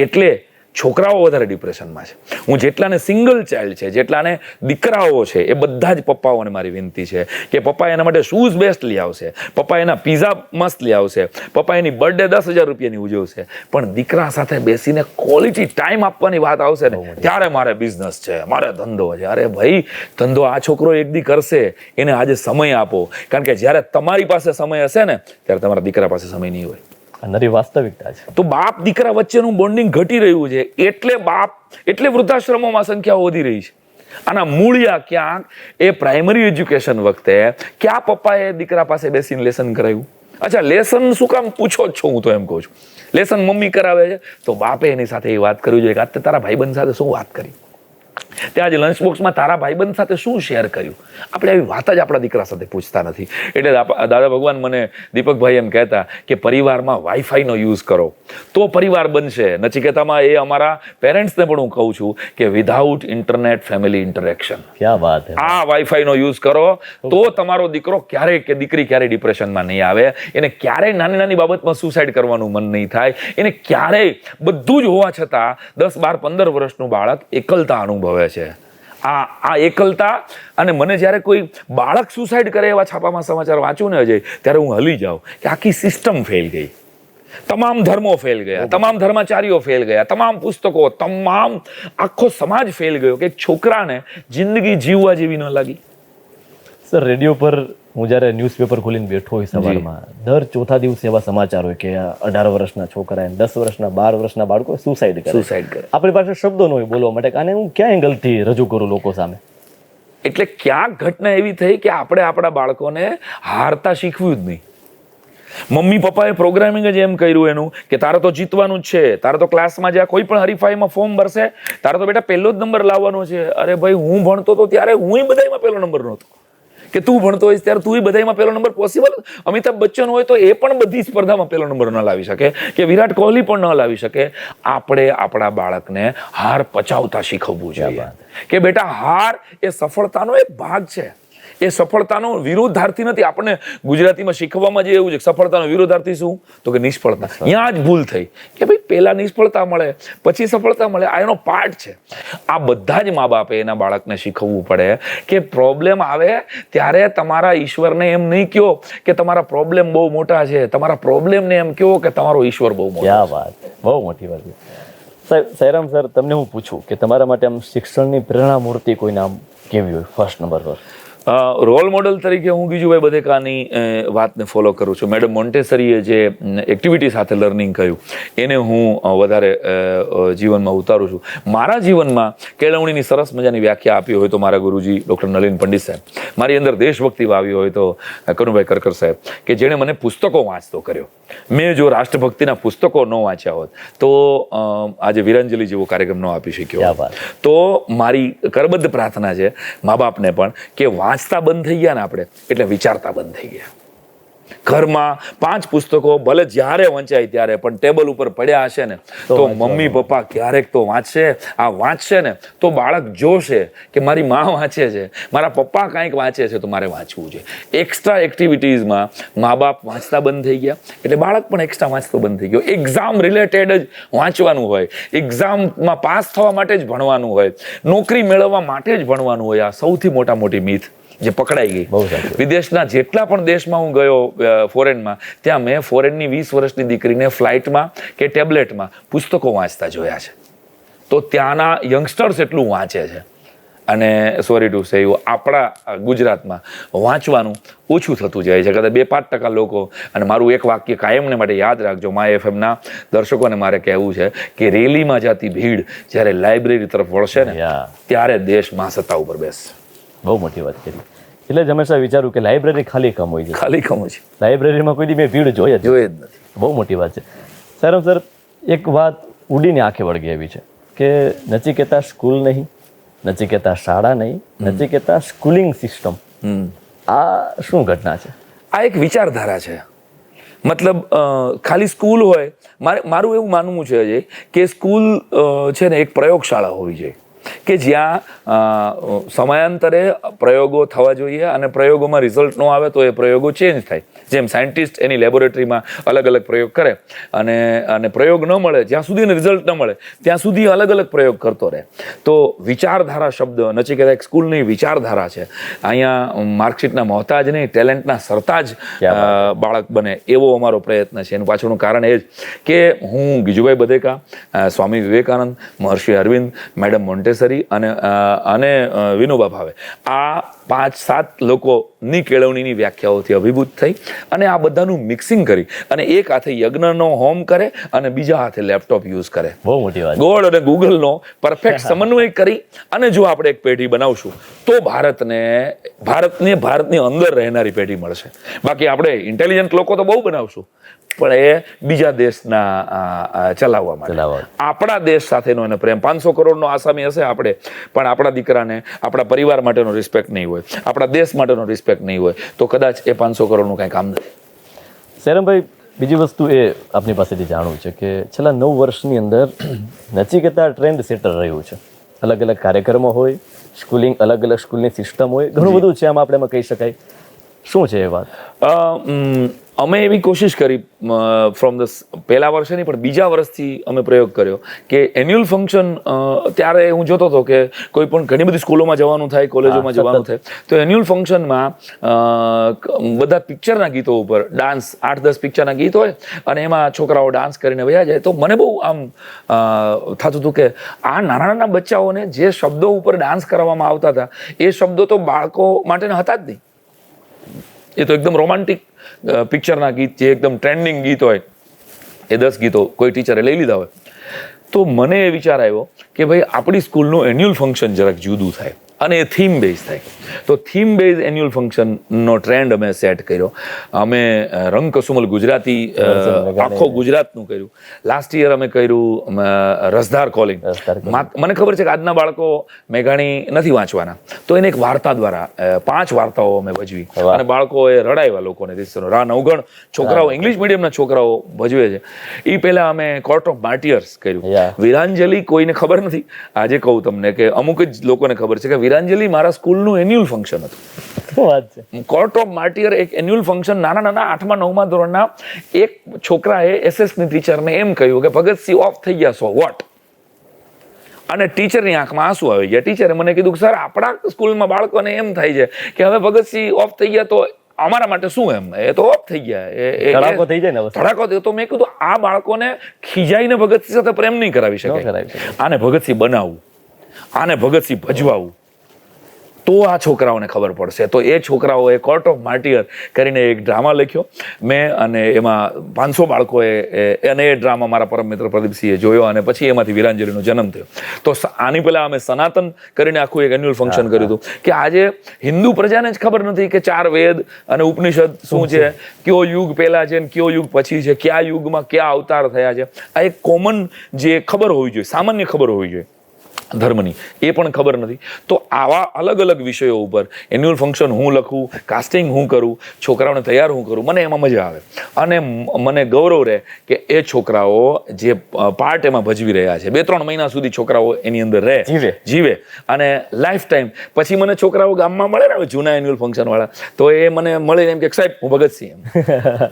એટલે છોકરાઓ વધારે ડિપ્રેશનમાં છે. હું જેટલાને સિંગલ ચાઇલ્ડ છે, જેટલાને દીકરાઓ છે, એ બધા જ પપ્પાઓને મારી વિનંતી છે કે પપ્પા એના માટે શૂઝ બેસ્ટ લઈ આવશે, પપ્પા એના પીઝા મસ્ત લઈ આવશે, પપ્પા એની બર્થડે 10,000 રૂપિયાની ઉજવશે, પણ દીકરા સાથે બેસીને ક્વોલિટી ટાઈમ આપવાની વાત આવશે ને ત્યારે મારે બિઝનેસ છે, મારે ધંધો છે. અરે ભાઈ, ધંધો આ છોકરો એક દી કરશે, એને આજે સમય આપો. કારણ કે જ્યારે તમારી પાસે સમય હશે ને ત્યારે તમારા દીકરા પાસે સમય નહીં હોય. નરી વાસ્તવિકતા છે. તો બાપ દીકરા વચ્ચેનું બોન્ડિંગ ઘટી રહ્યું છે એટલે વૃદ્ધાશ્રમોમાં સંખ્યાઓ વધી રહી છે. આના મૂળિયા ક્યાંક એ પ્રાઇમરી એજ્યુકેશન વખતે ક્યાં પપ્પાએ દીકરા પાસે બેસીને લેસન કરાવ્યું? અચ્છા, લેસન શું કામ પૂછો જ છો? હું તો એમ કહું છું લેસન મમ્મી કરાવે છે તો બાપે એની સાથે એ વાત કરવી જોઈએ કે આજે તારા ભાઈબંધ સાથે શું વાત કરી, ત્યાં આજે લંચ બોક્સમાં તારા ભાઈબંધ સાથે શું શેર કર્યું. આપણે આવી વાત જ આપણા દીકરા સાથે પૂછતા નથી. એટલે દાદા ભગવાન મને દીપકભાઈ એમ કહેતા કે પરિવારમાં વાઈફાઈનો યુઝ કરો તો પરિવાર બનશે. નચિકેતામાં એ અમારા પેરેન્ટ્સને પણ હું કહું છું કે વિધાઉટ ઇન્ટરનેટ ફેમિલી ઇન્ટરેક્શન. ક્યાં વાત છે. આ વાઈફાઈનો યુઝ કરો તો તમારો દીકરો ક્યારેય કે દીકરી ક્યારેય ડિપ્રેશનમાં નહીં આવે, એને ક્યારેય નાની નાની બાબતમાં સુસાઇડ કરવાનું મન નહીં થાય, એને ક્યારેય બધું જ હોવા છતાં 10, 12, 15 વર્ષનું બાળક એકલતા અનુભવે છે. આ એકલતા, અને મને જ્યારે કોઈ બાળક સુસાઇડ કરે એવા છાપામાં સમાચાર વાંચું ને અજય, ત્યારે હું હલી જાઉં કે આખી સિસ્ટમ ફેલ ગઈ. તમામ ધર્મો ફેલ ગયા, તમામ ધર્માચાર્યો ફેલ ગયા, તમામ પુસ્તકો, તમામ આખો સમાજ ફેલ ગયો કે એક છોકરાને જિંદગી જીવવા જેવી ન લાગી. સર, રેડિયો પર હું જ્યારે ન્યૂઝપેપર ખોલીને બેઠો હોય સવારમાં, દર ચોથા દિવસે એવા સમાચાર હોય કે 18 વર્ષના છોકરા, 10 વર્ષના, 12 વર્ષના બાળકો સુસાઇડ કરે. આપણી પાસે શબ્દો ન હોય બોલવા માટે, આને હું ક્યાં એંગલથી રજૂ કરું લોકો સામે? એટલે ક્યાંક ઘટના એવી થઈ કે આપણે આપણા બાળકોને હારતા શીખવ્યું જ નહીં. મમ્મી પપ્પાએ પ્રોગ્રામિંગ જ એમ કર્યું એનું કે તારે તો જીતવાનું જ છે, તારે તો ક્લાસમાં જ્યાં કોઈ પણ હરીફાઈમાં ફોર્મ ભરશે તારે તો બેટા પહેલો જ નંબર લાવવાનો છે. અરે ભાઈ, હું ભણતો હતો ત્યારે હું બધામાં પહેલો નંબર નહોતો, કે તું ભણતો હોઈશ ત્યારે તું બધામાં પહેલો નંબર પોસિબલ? અમિતાભ બચ્ચન હોય તો એ પણ બધી સ્પર્ધામાં પહેલો નંબર ન લાવી શકે, કે વિરાટ કોહલી પણ ન લાવી શકે. આપણે આપણા બાળકને હાર પચાવતા શીખવવું જોઈએ કે બેટા હાર એ સફળતાનો એક ભાગ છે, એ સફળતાનો વિરોધાર્થી નથી. આપણને ગુજરાતીમાં શીખવામાં જે એવું છે સફળતાનો વિરોધાર્થી શું, તો કે નિષ્ફળતા. ત્યાં જ ભૂલ થઈ કે ભાઈ પહેલા નિષ્ફળતા મળે પછી સફળતા મળે, આ એનો પાર્ટ છે. આ બધા જ મા બાપે એના બાળકને શીખવવું પડે કે પ્રોબ્લેમ આવે ત્યારે તમારા ઈશ્વરને એમ નહીં કહો કે તમારા પ્રોબ્લેમ બહુ મોટા છે, તમારા પ્રોબ્લેમને એમ કહો કે તમારો ઈશ્વર બહુ મોટો. ક્યાં વાત, બહુ મોટી વાત છે. સાહેબ, સાયરામ સર, તમને હું પૂછું કે તમારા માટે આમ શિક્ષણની પ્રેરણા મૂર્તિ કોઈ નામ કેવી હોય ફર્સ્ટ નંબર પર? રોલ મોડલ તરીકે હું ગીજુભાઈ બધેકાની વાતને ફોલો કરું છું. મેડમ મોન્ટેસરીએ જે એક્ટિવિટી સાથે લર્નિંગ કર્યું એને હું વધારે જીવનમાં ઉતારું છું. મારા જીવનમાં કેળવણીની સરસ મજાની વ્યાખ્યા આપી હોય તો મારા ગુરુજી ડૉક્ટર નલિન પંડિત સાહેબ, મારી અંદર દેશભક્તિ વાવી હોય તો કનુભાઈ કરકર સાહેબ, કે જેણે મને પુસ્તકો વાંચતો કર્યો. મેં જો રાષ્ટ્રભક્તિના પુસ્તકો ન વાંચ્યા હોત તો આજે વીરાંજલિ જેવો કાર્યક્રમ ન આપી શક્યો. તો મારી કરબદ્ધ પ્રાર્થના છે મા બાપને પણ કે વાંચતા બંધ થઈ ગયા ને આપણે એટલે વિચારતા બંધ થઈ ગયા. ઘરમાં 5 પુસ્તકો ભલે જ્યારે વંચાય ત્યારે પણ ટેબલ ઉપર પડ્યા હશે ને તો મમ્મી પપ્પા ક્યારેક તો વાંચશે. આ વાંચશે ને તો બાળક જોશે કે મારી માં વાંચે છે, મારા પપ્પા કાંઈક વાંચે છે તો મારે વાંચવું છે. એક્સ્ટ્રા એક્ટિવિટીઝમાં મા બાપ વાંચતા બંધ થઈ ગયા એટલે બાળક પણ એક્સ્ટ્રા વાંચતો બંધ થઈ ગયો. એક્ઝામ રિલેટેડ જ વાંચવાનું હોય, એક્ઝામમાં પાસ થવા માટે જ ભણવાનું હોય, નોકરી મેળવવા માટે જ ભણવાનું હોય. આ સૌથી મોટી મીથ જે પકડાઈ ગઈ. વિદેશના જેટલા પણ દેશમાં હું ગયો ફોરેનમાં, ત્યાં મેં ફોરેનની 20 વર્ષની દીકરીને ફ્લાઇટમાં કે ટેબ્લેટમાં પુસ્તકો વાંચતા જોયા છે. તો ત્યાંના યંગસ્ટર્સ એટલું વાંચે છે. અને સોરી ટુ સે આપણા ગુજરાતમાં વાંચવાનું ઓછું થતું જાય છે. કદાચ 2-5% લોકો. અને મારું એક વાક્ય કાયમને માટે યાદ રાખજો, માય એફએમના દર્શકોને મારે કહેવું છે કે રેલીમાં જતી ભીડ જ્યારે લાઇબ્રેરી તરફ વળશે ને ત્યારે દેશ મહાસત્તા ઉપર બેસશે. બહુ મોટી વાત કરી. એટલે જ હંમેશા વિચારું કે લાઇબ્રેરી ખાલી કમ હોય છે. ખાલી કમ છે લાઇબ્રેરીમાં કોઈ દી મેં ભીડ જોઈએ જ નથી. બહુ મોટી વાત છે. સાયરામ સર, એક વાત ઉડીને આંખે વળગી એવી છે કે નચિકેતા સ્કૂલ નહીં, નચિકેતા શાળા નહીં, નચિકેતા સ્કૂલિંગ સિસ્ટમ. આ શું ઘટના છે? આ એક વિચારધારા છે. મતલબ ખાલી સ્કૂલ હોય, મારું એવું માનવું છે કે સ્કૂલ છે ને એક પ્રયોગશાળા હોવી જોઈએ કે જ્યાં સમયાંતરે પ્રયોગો થવા જોઈએ અને પ્રયોગોમાં રિઝલ્ટ ન આવે તો એ પ્રયોગો ચેન્જ થાય. જેમ સાયન્ટિસ્ટ એની લેબોરેટરીમાં અલગ અલગ પ્રયોગ કરે અને પ્રયોગ ન મળે, જ્યાં સુધી એને રિઝલ્ટ ન મળે ત્યાં સુધી અલગ અલગ પ્રયોગ કરતો રહે. તો વિચારધારા શબ્દ નચિકેતા એક સ્કૂલની વિચારધારા છે. અહીંયા માર્કશીટના મોહતાજ નહીં, ટેલેન્ટના સરતાજ બાળક બને એવો અમારો પ્રયત્ન છે. એનું પાછળનું કારણ એ જ કે હું ગીજુભાઈ બધેકા, સ્વામી વિવેકાનંદ, મહર્ષિ અરવિંદ, મેડમ મોન્ટેસરી અને વિનોબા ભાવે, આ 5-7 લોકોની કેળવણીની વ્યાખ્યાઓથી અભિભૂત થઈ અને આ બધાનું મિક્સિંગ કરી અને એક હાથે યજ્ઞનો હોમ કરે અને બીજા હાથે લેપટોપ યુઝ કરે. બહુ મોટી વાત. ગોળ અને ગૂગલનો પરફેક્ટ સમન્વય કરી અને જો આપણે એક પેઢી બનાવશું તો ભારતની અંદર રહેનારી પેઢી મળશે. બાકી આપણે ઇન્ટેલિજન્ટ લોકો તો બહુ બનાવશું પણ એ બીજા દેશના ચલાવવા માટે. આપણા દેશ સાથેનો એને પ્રેમ, 500 કરોડનો આસામી હશે આપણે, પણ આપણા દીકરાને આપણા પરિવાર માટેનો રિસ્પેક્ટ નહીં હોય, આપણા દેશ માટેનો રિસ્પેક્ટ નહીં હોય તો કદાચ એ 500 કરોડનું કાંઈ કામ નથી. શેરમભાઈ, બીજી વસ્તુ એ આપની પાસેથી જાણવું છે કે છેલ્લા 9 વર્ષની અંદર નચિકેતા ટ્રેન્ડ સેટર રહ્યું છે. અલગ અલગ કાર્યક્રમો હોય, સ્કૂલિંગ, અલગ અલગ સ્કૂલની સિસ્ટમ હોય, ઘણું બધું છે આમાં આપણે એમાં કહી શકાય. શું છે એ વાત? અમે એવી કોશિશ કરી ફ્રોમ ધ પહેલા વર્ષે નહીં પણ બીજા વર્ષથી અમે પ્રયોગ કર્યો કે એન્યુઅલ ફંક્શન ત્યારે હું જોતો હતો કે કોઈ પણ ઘણી બધી સ્કૂલોમાં જવાનું થાય, કોલેજોમાં જવાનું થાય, તો એન્યુઅલ ફંક્શનમાં બધા પિક્ચરના ગીતો ઉપર ડાન્સ 8-10 પિક્ચરના ગીત હોય અને એમાં છોકરાઓ ડાન્સ કરીને વયા જાય. તો મને બહુ આમ થતું હતું કે આ નાના નાના બચ્ચાઓને જે શબ્દો ઉપર ડાન્સ કરવામાં આવતા હતા એ શબ્દો તો બાળકો માટેના હતા જ નહીં. એ તો એકદમ રોમાન્ટિક પિક્ચરના ગીત, જે એકદમ ટ્રેન્ડિંગ ગીત હોય, એ 10 ગીતો કોઈ ટીચરે લઈ લીધા હોય. તો મને એ વિચાર આવ્યો કે ભાઈ આપણી સ્કૂલનું એન્યુઅલ ફંક્શન જરાક જુદું થાય અને એ થીમ બેઝ થાય. તો થીમ બેઝ એન્યુઅલ ફંક્શનનો ટ્રેન્ડ અમે સેટ કર્યો. અમે રંગ કસુમલ ગુજરાતી આખો ગુજરાતનું કર્યું. લાસ્ટ યર અમે કર્યું રસધાર કોલિંગ. મને ખબર છે કે આજના બાળકો મેઘાણી નથી વાંચવાના, તો એને એક વાર્તા દ્વારા 5 વાર્તાઓ અમે ભજવી અને બાળકોએ રડાવ્યા લોકોને. રા નવગણ છોકરાઓ, ઇંગ્લિશ મીડિયમના છોકરાઓ ભજવે છે. એ પહેલા અમે કોર્ટ ઓફ માર્ટિયર્સ કર્યું. વીરાંજલિ કોઈને ખબર નથી, આજે કહું તમને કે અમુક જ લોકોને ખબર છે કે વીરાંજલિ મારા સ્કૂલનું એન્યુઅલ ફંક્શન હતું. કોર્ટ ઓફ માર્ટિયર એક એન્યુઅલ ફંક્શન, નાના નાના 8મા 9મા ધોરણના એક છોકરાએ એસએસની ટીચરને એમ કહ્યું કે ભગતસિંહ ઓફ થઈ ગયા, સો વોટ? અને ટીચરની આંખમાં આંસુ આવી ગયા. ટીચરે મને કીધું કે સર, આપણા સ્કૂલમાં બાળકોને એમ થાય છે કે હવે ભગતસિંહ ઓફ થઈ ગયા તો અમારા માટે શું, એમ એ તો ઓફ થઈ ગયા, ધડાકો થઈ જાય ને, ધડાકો થયો. તો મેં કીધું આ બાળકોને ખીજાઈને ભગતસિંહ સાથે પ્રેમ નહીં કરાવી શકાય. આને ભગતસિંહ બનાવવું, આને ભગતસિંહ ભજવાવું, તો આ છોકરાઓને ખબર પડશે. તો એ છોકરાઓએ કોર્ટ ઓફ માર્ટિયર કરીને એક ડ્રામા લખ્યો મેં, અને એમાં 500 બાળકોએ, અને એ ડ્રામા મારા પરમ મિત્ર પ્રદીપસિંહે જોયો અને પછી એમાંથી વીરાંજલિનો જન્મ થયો. તો આની પહેલા અમે સનાતન કરીને આખું એક એન્યુઅલ ફંક્શન કર્યું હતું કે આજે હિન્દુ પ્રજાને જ ખબર નથી કે 4 વેદ અને ઉપનિષદ શું છે, કયો યુગ પહેલા છે ને કયો યુગ પછી છે, કયા યુગમાં કયા અવતાર થયા છે. આ એક કોમન જે ખબર હોવી જોઈએ, સામાન્ય ખબર હોવી જોઈએ ધર્મની, એ પણ ખબર નથી. તો આવા અલગ અલગ વિષયો ઉપર એન્યુઅલ ફંક્શન હું લખું, કાસ્ટિંગ હું કરું, છોકરાઓને તૈયાર હું કરું, મને એમાં મજા આવે. અને મને ગૌરવ રહે કે એ છોકરાઓ જે પાર્ટ એમાં ભજવી રહ્યા છે, 2-3 મહિના સુધી છોકરાઓ એની અંદર રહે, જીવે, અને લાઈફ ટાઈમ પછી મને છોકરાઓ ગામમાં મળે ને જૂના એન્યુઅલ ફંક્શન વાળા, તો એ મને મળે એમ કે સાહેબ હું ભગતસિંહ, એમ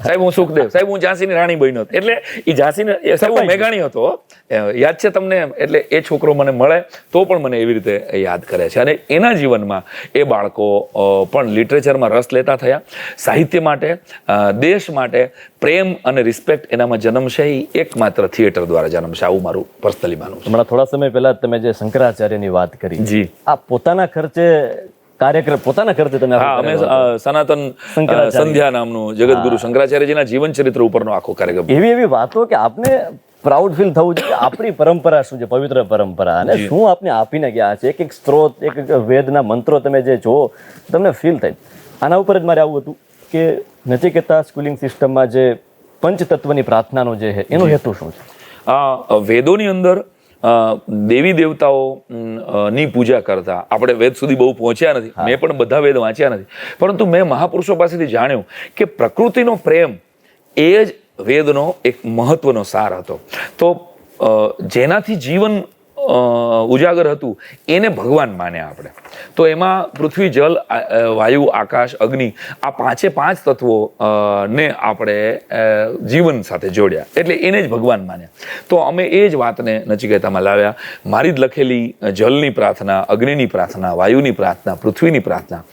સાહેબ હું સુખદેવ, સાહેબ હું ઝાંસીની રાણી બન્યો. એટલે એ ઝાંસીને, સાહેબ હું મેઘાણી હતો, યાદ છે તમને? એટલે એ છોકરો મને મળે તો પણ મને એવી રીતે યાદ કરે છે. અને એના જીવનમાં એ બાળકો પણ લિટરેચરમાં રસ લેતા થયા. સાહિત્ય માટે, દેશ માટે પ્રેમ અને રિસ્પેક્ટ એનામાં જન્મશે. એ એકમાત્ર થિયેટર દ્વારા જન્મશે, આવું મારું પર્સનલી માનવું છે. હમણાં થોડા સમય પહેલા તમે જે શંકરાચાર્યની વાત કરી, જી, આ પોતાના ખર્ચે કાર્યક્રમ, પોતાના ખર્ચે તમે? હા, અમે સનાતન સંધ્યા નામનું જગતગુરુ શંકરાચાર્યજીના જીવન ચરિત્ર ઉપરનો આખો કાર્યક્રમ. એવી વાત કે આપને પ્રાઉડ ફીલ થવું જોઈએ કે આપણી પરંપરા શું છે, પવિત્ર પરંપરા, અને શું આપને આપીને ગયા છે. એક સ્ત્રોત, એક વેદના મંત્રો તમે જે જો તમને ફીલ થાય. આના ઉપર જ મારે આવું હતું કે નચિકેતા સ્કૂલિંગ સિસ્ટમમાં જે પંચતત્વની પ્રાર્થનાનો જે છે એનો હેતુ શું છે? વેદોની અંદર દેવી દેવતાઓ ની પૂજા કરતા આપણે વેદ સુધી બહુ પહોંચ્યા નથી, મેં પણ બધા વેદ વાંચ્યા નથી, પરંતુ મેં મહાપુરુષો પાસેથી જાણ્યું કે પ્રકૃતિનો પ્રેમ એ જ વેદનો એક મહત્વનો સાર હતો. તો જેનાથી જીવન ઉજાગર હતું એને ભગવાન માન્યા આપણે. તો એમાં પૃથ્વી, જલ, વાયુ, આકાશ, અગ્નિ, આ 5 તત્વો ને આપણે જીવન સાથે જોડ્યા, એટલે એને જ ભગવાન માન્યા. તો અમે એ જ વાતને નચિકેતામાં લાવ્યા. મારી જ લખેલી જલની પ્રાર્થના, અગ્નિની પ્રાર્થના, વાયુની પ્રાર્થના, પૃથ્વીની પ્રાર્થના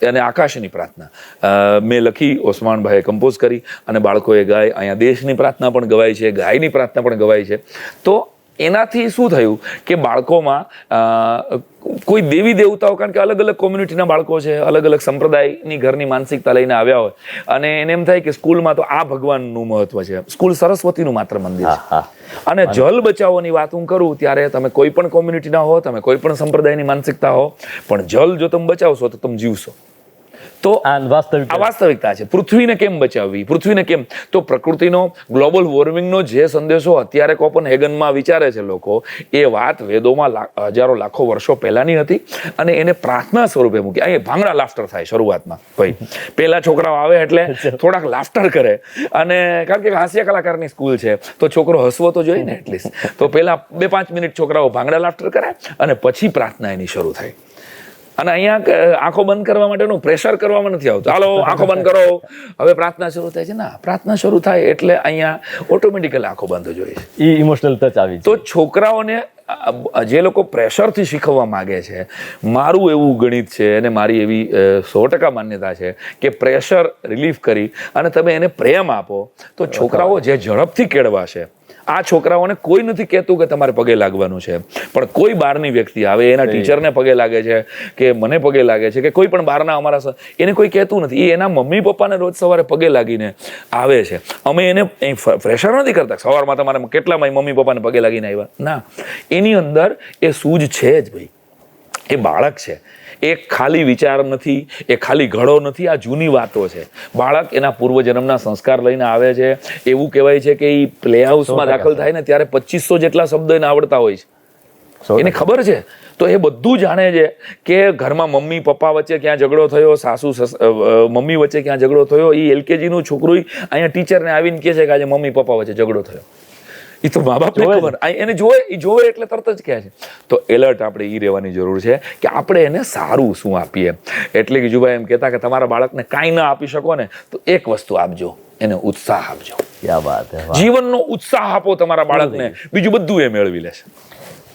અને આકાશની પ્રાર્થના મેં લખી, ઓસમાણભાઈએ કમ્પોઝ કરી અને બાળકોએ ગાય. અહીંયા દેશની પ્રાર્થના પણ ગવાય છે, ગાયની પ્રાર્થના પણ ગવાય છે. તો એનાથી શું થયું કે બાળકોમાં કોઈ દેવી દેવતાઓ, કારણ કે અલગ અલગ કોમ્યુનિટીના બાળકો છે, અલગ અલગ સંપ્રદાયની ઘરની માનસિકતા લઈને આવ્યા હોય, અને એને એમ થાય કે સ્કૂલમાં તો આ ભગવાનનું મહત્વ છે, સ્કૂલ સરસ્વતીનું માત્ર મંદિર છે. અને જલ બચાવોની વાત હું કરું ત્યારે તમે કોઈ પણ કોમ્યુનિટીના હો, તમે કોઈ પણ સંપ્રદાયની માનસિકતા હો, પણ જલ જો તમે બચાવશો તો તમે જીવશો. તો આ વાસ્તવિકતા છે. પૃથ્વીને કેમ બચાવવી, પૃથ્વીને કેમ? તો પ્રકૃતિનો ગ્લોબલ વોર્મિંગનો જે સંદેશો અત્યારે કોપનહેગનમાં વિચારે છે લોકો, એ વાત વેદોમાં હજારો લાખો વર્ષો પહેલાની હતી, અને એને પ્રાર્થના સ્વરૂપે મૂકી. અહીં ભાંગડા લાફ્ટર થાય શરૂઆતમાં, ભાઈ પહેલા છોકરાઓ આવે એટલે થોડાક લાફ્ટર કરે, અને કારણ કે હાસ્ય કલાકારની સ્કૂલ છે તો છોકરો હસવો તો જોઈએ ને એટલીસ્ટ. તો પહેલા 2-5 મિનિટ છોકરાઓ ભાંગડા લાફ્ટર કરે અને પછી પ્રાર્થના એની શરૂ થાય. અને અહીંયા આંખો બંધ કરવા માટેનું પ્રેશર કરવામાં નથી આવતું. હાલો આંખો બંધ કરો, હવે પ્રાર્થના શરૂ થાય છે. ના, પ્રાર્થના શરૂ થાય એટલે અહીંયા ઓટોમેટિકલી આંખો બંધ જોઈએ છે. એ ઇમોશનલ ટચ આવી તો છોકરાઓને જે લોકો પ્રેશરથી શીખવવા માંગે છે, મારું એવું ગણિત છે અને મારી એવી 100% માન્યતા છે કે પ્રેશર રિલીફ કરી અને તમે એને પ્રેમ આપો તો છોકરાઓ જે ઝડપથી કેળવાશે. આ છોકરાઓને કોઈ નથી કહેતું કે તમારે પગે લાગવાનું છે, પણ કોઈ બહારની વ્યક્તિ આવે, એના ટીચરને પગે લાગે છે કે મને પગે લાગે છે કે કોઈ પણ બહારના અમારા, એને કોઈ કહેતું નથી. એ એના મમ્મી પપ્પાને રોજ સવારે પગે લાગીને આવે છે. અમે એને પ્રેશર નથી કરતા સવારમાં તમારે કેટલામાં મમ્મી પપ્પાને પગે લાગીને આવ્યા. ના, એની અંદર એ સૂઝ છે જ ભાઈ. એ બાળક છે, એ ખાલી વિચાર નથી, એ ખાલી ઘડો નથી. આ જૂની વાતો છે. બાળક એના પૂર્વજન્મના સંસ્કાર લઈને આવે છે. એવું કહેવાય છે કે એ પ્લે હાઉસમાં દાખલ થાય ને ત્યારે 2500 જેટલા શબ્દો એને આવડતા હોય છે. એને ખબર છે. તો એ બધું જાણે છે કે ઘરમાં મમ્મી પપ્પા વચ્ચે ક્યાં ઝઘડો થયો, સાસુ મમ્મી વચ્ચે ક્યાં ઝઘડો થયો. એ LKG નું છોકરું અહીંયા ટીચરને આવીને કહે છે કે આજે મમ્મી પપ્પા વચ્ચે ઝઘડો થયો. એ તો મા બાપને ખબર, એને જોવે એટલે તરત જ કહે છે. તો એલર્ટ આપણે એ રહેવાની જરૂર છે કે આપણે એને સારું શું આપીએ. એટલે ગીજુભાઈ એમ કહેતા કે તમારા બાળકને કાંઈ ના આપી શકો ને તો એક વસ્તુ આપજો, એને ઉત્સાહ આપજો. ક્યા વાત હે. જીવનનો ઉત્સાહ આપો તમારા બાળકને, બીજું બધું એ મેળવી લેશે.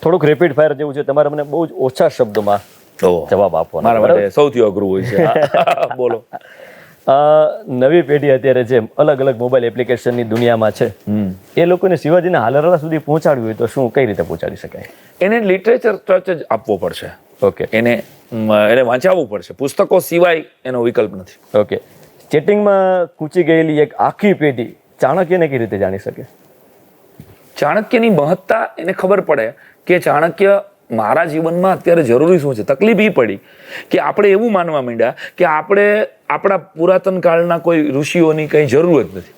થોડુંક રેપિડ ફાયર જેવું છે, તમારે મને બહુ જ ઓછા શબ્દોમાં જવાબ આપવાનો. મારા માટે સૌથી અઘરું હોય છે. બોલો. નવી પેઢી અત્યારે જે અલગ અલગ મોબાઈલ એપ્લિકેશનની દુનિયામાં છે, એ લોકોને શિવાજીના હાલરડા સુધી પહોંચાડવું હોય તો શું કઈ રીતે પહોંચાડી શકાય? એને લિટરેચર ટચ જ આપવો પડશે. ઓકે. એને વાંચાવવું પડશે. પુસ્તકો સિવાય એનો વિકલ્પ નથી. ઓકે. ચેટિંગમાં કૂચી ગયેલી એક આખી પેઢી ચાણક્યને કઈ રીતે જાણી શકે? ચાણક્યની મહત્તા એને ખબર પડે કે ચાણક્ય મારા જીવનમાં અત્યારે જરૂરી શું છે. તકલીફ એ પડી કે આપણે એવું માનવા માંડ્યા કે આપણે આપણા પુરાતન કાળના કોઈ ઋષિઓની કઈ જરૂર જ નથી.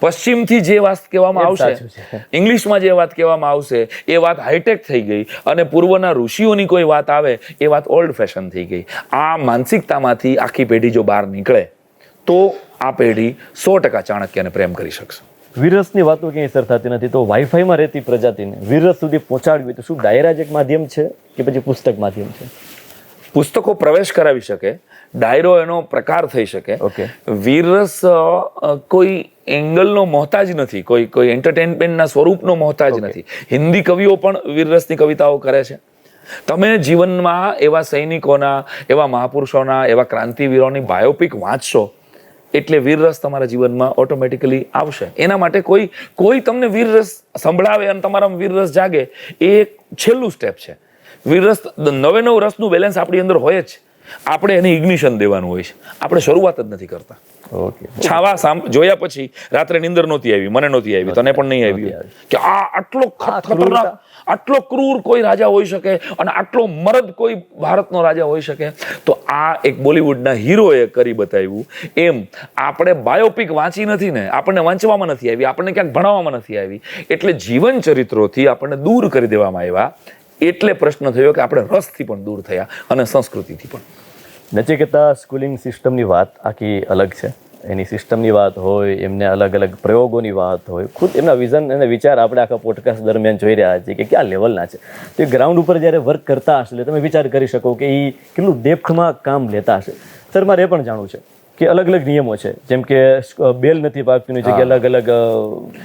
પશ્ચિમથી જે વાત કહેવામાં આવશે, ઇંગ્લિશમાં જે વાત કહેવામાં આવશે, એ વાત હાઈટેક થઈ ગઈ અને પૂર્વના ઋષિઓની કોઈ વાત આવે એ વાત ઓલ્ડ ફેશન થઈ ગઈ. આ માનસિકતામાંથી આખી પેઢી જો બહાર નીકળે તો આ પેઢી 100% ચાણક્યને પ્રેમ કરી શકશે. વીરરસની વાતો ક્યાંય સર થતી નથી, તો વાઈફાઈમાં રહેતી પ્રજાતિને વીરરસ સુધી પહોંચાડવી તો શું ડાયરા જ એક માધ્યમ છે કે પછી પુસ્તક માધ્યમ છે? પુસ્તકો પ્રવેશ કરાવી શકે, ડાયરો એનો પ્રકાર થઈ શકે. ઓકે. વીરરસ કોઈ એંગલનો મોહતાજ નથી, કોઈ એન્ટરટેનમેન્ટના સ્વરૂપનો મોહતાજ નથી. હિન્દી કવિઓ પણ વીરરસની કવિતાઓ કરે છે. તમે જીવનમાં એવા સૈનિકોના, એવા મહાપુરુષોના, એવા ક્રાંતિવીરોની બાયોપિક વાંચશો એટલે વીરરસ તમારા જીવનમાં ઓટોમેટિકલી આવશે. એના માટે કોઈ તમને વીરરસ સંભળાવે અને તમારા વીરરસ જાગે, એ છેલ્લું સ્ટેપ છે. વીરરસ 99 રસનું બેલેન્સ આપણી અંદર હોય જ. આપણે એને ઇગ્નિશન દેવાનું હોય છે. આપણે શરૂઆત જ નથી કરતા. ઓકે. છાવા જોયા પછી રાત્રે નીંદર નહોતી આવી, મને નહોતી આવી, તને પણ નહીં આવી કે આ આટલો ખતરનાક, આટલો ક્રૂર કોઈ રાજા હોઈ શકે અને આટલો મરદ કોઈ ભારતનો રાજા હોઈ શકે. તો આ એક બોલિવૂડના હીરોએ કરી બતાવ્યું. એમ આપણે બાયોપિક વાંચી નથી ને, આપણને વાંચવામાં નથી આવી, આપણને ક્યાંક ભણાવવામાં નથી આવી, એટલે જીવન ચરિત્રોથી આપણને દૂર કરી દેવામાં આવ્યા. એટલે પ્રશ્ન થયો કે આપણે રસથી પણ દૂર થયા અને સંસ્કૃતિથી પણ. નચિકેતા સ્કૂલિંગ સિસ્ટમની વાત આખી અલગ છે. એની સિસ્ટમની વાત હોય, એમને અલગ અલગ પ્રયોગોની વાત હોય, ખુદ એમના વિઝન અને વિચાર આપણે આખા પોડકાસ્ટ દરમિયાન જોઈ રહ્યા છીએ કે કયા લેવલના છે. તો એ ગ્રાઉન્ડ ઉપર જ્યારે વર્ક કરતા હશે એટલે તમે વિચાર કરી શકો કે એ કેટલું ડેપ્થમાં કામ લેતા હશે. સર, મારે એ પણ જાણવું છે કે અલગ અલગ નિયમો છે, જેમ કે બેલ નથી વાગતીની જગ્યાએ અલગ અલગ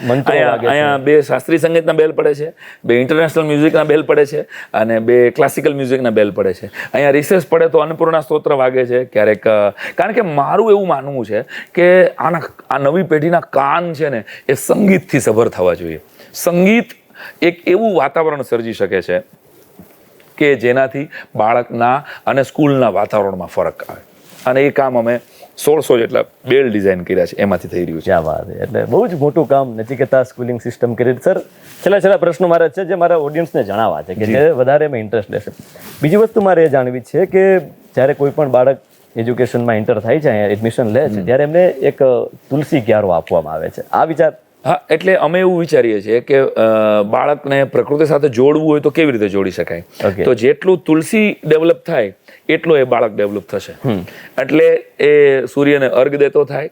મંત્રો વાગે છે. અહીંયા 2 શાસ્ત્રીય સંગીતના બેલ પડે છે, 2 ઇન્ટરનેશનલ મ્યુઝિકના બેલ પડે છે અને 2 ક્લાસિકલ મ્યુઝિકના બેલ પડે છે. અહીંયા રિસેસ પડે તો અન્નપૂર્ણા સ્તોત્ર વાગે છે ક્યારેક. કારણ કે મારું એવું માનવું છે કે આ નવી પેઢીના કાન છે ને એ સંગીતથી સભર થવા જોઈએ. સંગીત એક એવું વાતાવરણ સર્જી શકે છે કે જેનાથી બાળકના અને સ્કૂલના વાતાવરણમાં ફરક આવે. અને એ કામ અમે 1600 જેટલા બેલ ડિઝાઇન કર્યા છે, એમાંથી થઈ રહ્યું છે. ક્યાં વાત છે. એટલે બહુ જ મોટું કામ નચિકેતા સ્કૂલિંગ સિસ્ટમ કરી. સર, છેલ્લા પ્રશ્નો મારા છે જે મારા ઓડિયન્સને જણાવવા છે કે જે વધારે એમાં ઇન્ટરેસ્ટ લેશે. બીજી વસ્તુ મારે એ જાણવી છે કે જ્યારે કોઈ પણ બાળક એજ્યુકેશનમાં એન્ટર થાય છે, એડમિશન લે છે, ત્યારે એમને એક તુલસી ક્યારો આપવામાં આવે છે. આ વિચાર? હા, એટલે અમે એવું વિચારીએ છીએ કે બાળકને પ્રકૃતિ સાથે જોડવું હોય તો કેવી રીતે જોડી શકાય. તો જેટલું તુલસી ડેવલપ થાય એટલો એ બાળક ડેવલપ થશે. એટલે એ સૂર્યને અર્ઘ દેતો થાય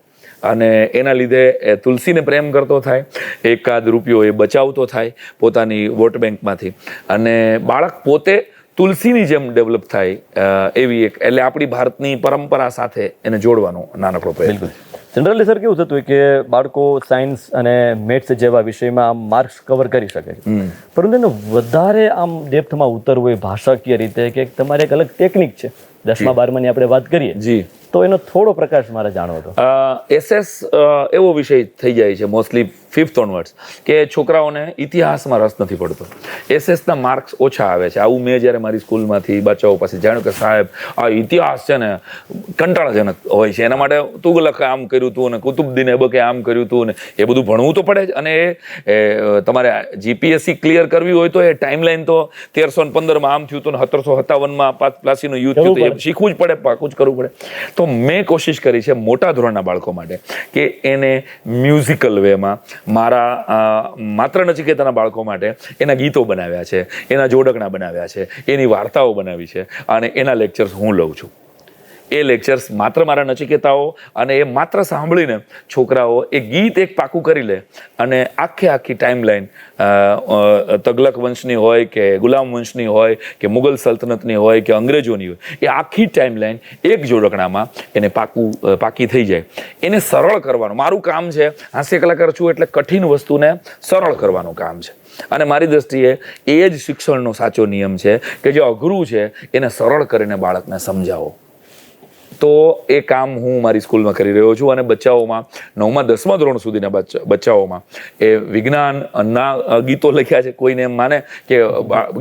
અને એના લીધે એ તુલસીને પ્રેમ કરતો થાય, એકાદ રૂપિયો એ બચાવતો થાય પોતાની વોટ બેંકમાંથી, અને બાળક પોતે તુલસીની જેમ ડેવલપ થાય એવી એક, એટલે આપણી ભારતની પરંપરા સાથે એને જોડવાનો નાનકડો પ્રયત્ન. જનરલી સર કેવું થતું હોય કે બાળકો સાયન્સ અને મેથ્સ જેવા વિષયમાં આમ માર્ક્સ કવર કરી શકે છે, પરંતુ એને વધારે આમ ડેપ્થમાં ઉતરવું હોય ભાષાકીય રીતે કે તમારે એક અલગ ટેકનિક છે 10મા 12માની આપણે વાત કરીએ જી, તો એનો થોડો પ્રકાશ મારે જાણવો હતો. એસએસ એવો વિષય થઈ જાય છે મોસ્ટલી 5th ઓનવર્ડ્સ કે છોકરાઓને ઇતિહાસમાં રસ નથી પડતો, એસએસના માર્ક્સ ઓછા આવે છે. આવું મેં જ્યારે મારી સ્કૂલમાંથી બચ્ચાઓ પાસે જાણ્યું કે સાહેબ આ ઇતિહાસ છે ને કંટાળાજનક હોય છે, એના માટે તુગલકે આમ કર્યું હતું ને કુતુબદીન એબકે આમ કર્યું હતું ને એ બધું ભણવું તો પડે જ, અને તમારે જીપીએસસી ક્લિયર કરવી હોય તો એ ટાઈમલાઈન તો 1315માં આમ થયું હતું ને 1757માં પ્લાસીનું યુદ્ધ થયું હતું, એ શીખવું જ પડે, પાકું જ કરવું પડે. તો મેં કોશિશ કરી છે મોટા ધોરણના બાળકો માટે કે એને મ્યુઝિકલ વેમાં, માત્ર નચિકેતાના બાળકો માટે એના ગીતો બનાવ્યા છે, એના જોડકણા બનાવ્યા છે, એની વાર્તાઓ બનાવી છે, અને એના લેક્ચર્સ હું લઉં છું. એ લેક્ચર્સ માત્ર મારા નચિકેતાઓ, અને એ માત્ર સાંભળીને છોકરાઓ એ ગીત એક પાકું કરી લે, અને આખી ટાઈમલાઈન તગલક વંશની હોય કે ગુલામ વંશની હોય કે મુગલ સલ્તનતની હોય કે અંગ્રેજોની હોય, એ આખી ટાઈમલાઈન એક જોડકણામાં એને પાકી થઈ જાય. એને સરળ કરવાનું મારું કામ છે. હાસ્ય કલાકાર છું એટલે કઠિન વસ્તુને સરળ કરવાનું કામ છે, અને મારી દ્રષ્ટિએ એ જ શિક્ષણનો સાચો નિયમ છે કે જે અઘરું છે એને સરળ કરીને બાળકને સમજાવો. તો એ કામ હું મારી સ્કૂલમાં કરી રહ્યો છું, અને બચ્ચાઓમાં 9મા 10મા ધોરણ સુધીના બચ્ચાઓમાં એ વિજ્ઞાનના ગીતો લખ્યા છે. કોઈને એમ માને કે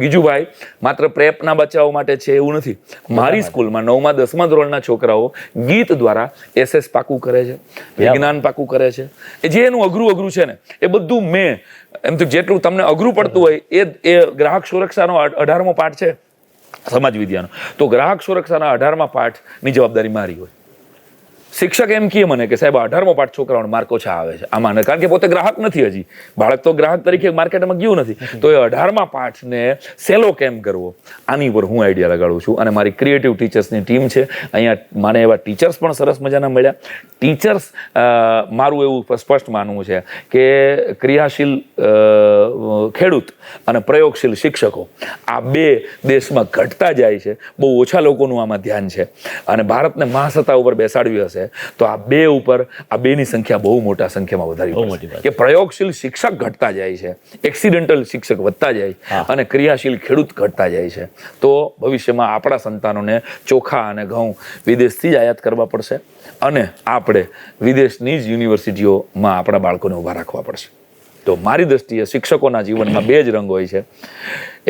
ગીજુભાઈ માત્ર પ્રેપના બચ્ચાઓ માટે છે, એવું નથી. મારી સ્કૂલમાં 9મા 10મા ધોરણના છોકરાઓ ગીત દ્વારા એસએસ પાકું કરે છે, વિજ્ઞાન પાકું કરે છે. એ જે એનું અઘરું છે ને એ બધું મેં એમ તો જેટલું તમને અઘરું પડતું હોય એ ગ્રાહક સુરક્ષાનો 18મો પાઠ છે સમાજ વિદ્યાનો, તો ગ્રાહક સુરક્ષાના 18મા પાઠની જવાબદારી મારી હોય. શિક્ષક એમ કહે મને કે સાહેબ 18મો પાઠ છોકરાઓને માર્ક ઓછા આવે છે આમાં, કારણ કે પોતે ગ્રાહક નથી, હજી બાળક તો ગ્રાહક તરીકે માર્કેટમાં ગયું નથી, તો એ 18મા પાઠને સેલો કેમ કરવો આની પર હું આઈડિયા લગાડું છું. અને મારી ક્રિએટિવ ટીચર્સની ટીમ છે અહીંયા, મને એવા ટીચર્સ પણ સરસ મજાના મળ્યા. ટીચર્સ મારું એવું સ્પષ્ટ માનવું છે કે ક્રિયાશીલ ખેડૂત અને પ્રયોગશીલ શિક્ષકો આ બે દેશમાં ઘટતા જાય છે. બહુ ઓછા લોકોનું આમાં ધ્યાન છે, અને ભારતને મહાસત્તા ઉપર બેસાડવી હશે તો આ બે ઉપર આ બેની સંખ્યા બહુ મોટા સંખ્યામાં વધારવી કે પ્રયોગશીલ શિક્ષક ઘટતા જાય છે, એક્સિડેન્ટલ શિક્ષક વધતા જાય, અને ક્રિયાશીલ ખેડૂત ઘટતા જાય છે. તો ભવિષ્યમાં આપણા સંતાનોને ચોખા અને ઘઉં વિદેશથી જ આયાત કરવા પડશે, અને આપણે વિદેશની જ યુનિવર્સિટીઓમાં આપણા બાળકોને ઊભા રાખવા પડશે. તો મારી દ્રષ્ટિએ શિક્ષકોના જીવનમાં બે જ રંગ હોય છે,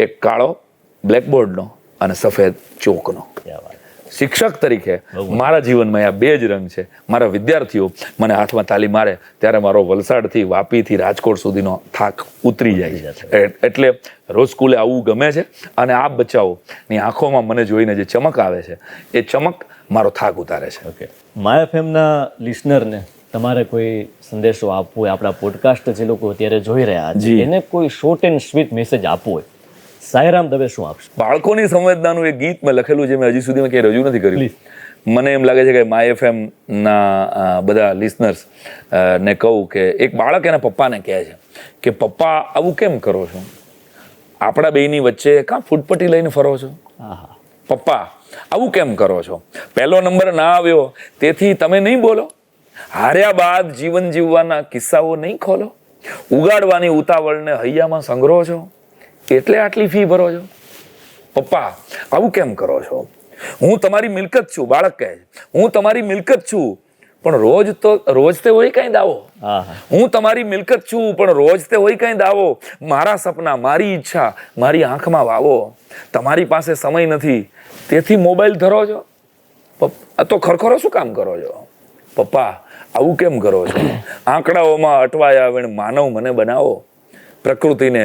એક કાળો બ્લેકબોર્ડનો અને સફેદ ચોકનો. શિક્ષક તરીકે મારા જીવનમાં આ બે જ રંગ છે. મારા વિદ્યાર્થીઓ મને હાથમાં તાલી મારે ત્યારે મારો વલસાડથી વાપીથી રાજકોટ સુધીનો થાક ઉતરી જાય છે. એટલે રોજ સ્કૂલે આવવું ગમે છે, અને આ બચ્ચાઓની આંખોમાં મને જોઈને જે ચમક આવે છે એ ચમક મારો થાક ઉતારે છે. ઓકે, માય એફએમના લિસનરને તમારે કોઈ સંદેશો આપવો હોય, આપણા પોડકાસ્ટ જે લોકો અત્યારે જોઈ રહ્યા છે એને કોઈ શોર્ટ એન્ડ સ્વીટ મેસેજ આપવો હોય, સાયરામ દવે શું આપશે? બાળકોની સંવેદનાનું એક ગીત મેં લખેલું છે, મેં હજી સુધીમાં ક્યાંય રજૂ નથી કર્યું. મને એમ લાગે છે કે માય એફએમ ના બધા લિસનર્સ ને કહું કે એક બાળક એના પપ્પાને કહે છે કે પપ્પા આવું કેમ કરો છો, આપણા બેયની વચ્ચે કાં ફૂટપટ્ટી લઈને ફરો છો, પપ્પા આવું કેમ કરો છો, પહેલો નંબર ના આવ્યો તેથી તમે નહીં બોલો, હાર્યા બાદ જીવન જીવવાના કિસ્સાઓ નહીં ખોલો, ઉગાડવાની ઉતાવળને હૈયામાં સંગ્રહો છો એટલે આટલી ફી ભરો છો, પપ્પા આવું કેમ કરો છો, હું તમારી મિલકત છું. બાળક કહે છે હું તમારી મિલકત છું પણ રોજ તે હોય કઈ દાવો, હું તમારી મિલકત છું પણ રોજ તે હોય કઈ દાવો, મારા સપના મારી ઈચ્છા મારી આંખમાં વાવો, તમારી પાસે સમય નથી તેથી મોબાઈલ ધરો છો, આ તો ખરખરો શું કામ કરો છો, પપ્પા આવું કેમ કરો છો, આંકડાઓમાં અટવાયા વેણ માનવ મને બનાવો, પ્રકૃતિને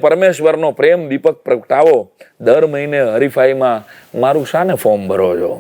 પરમેશ્વરનો પ્રેમ દીપક પ્રગટાવો, દર મહિને હરીફાઈમાં મારું શાને ફોર્મ ભરો છો,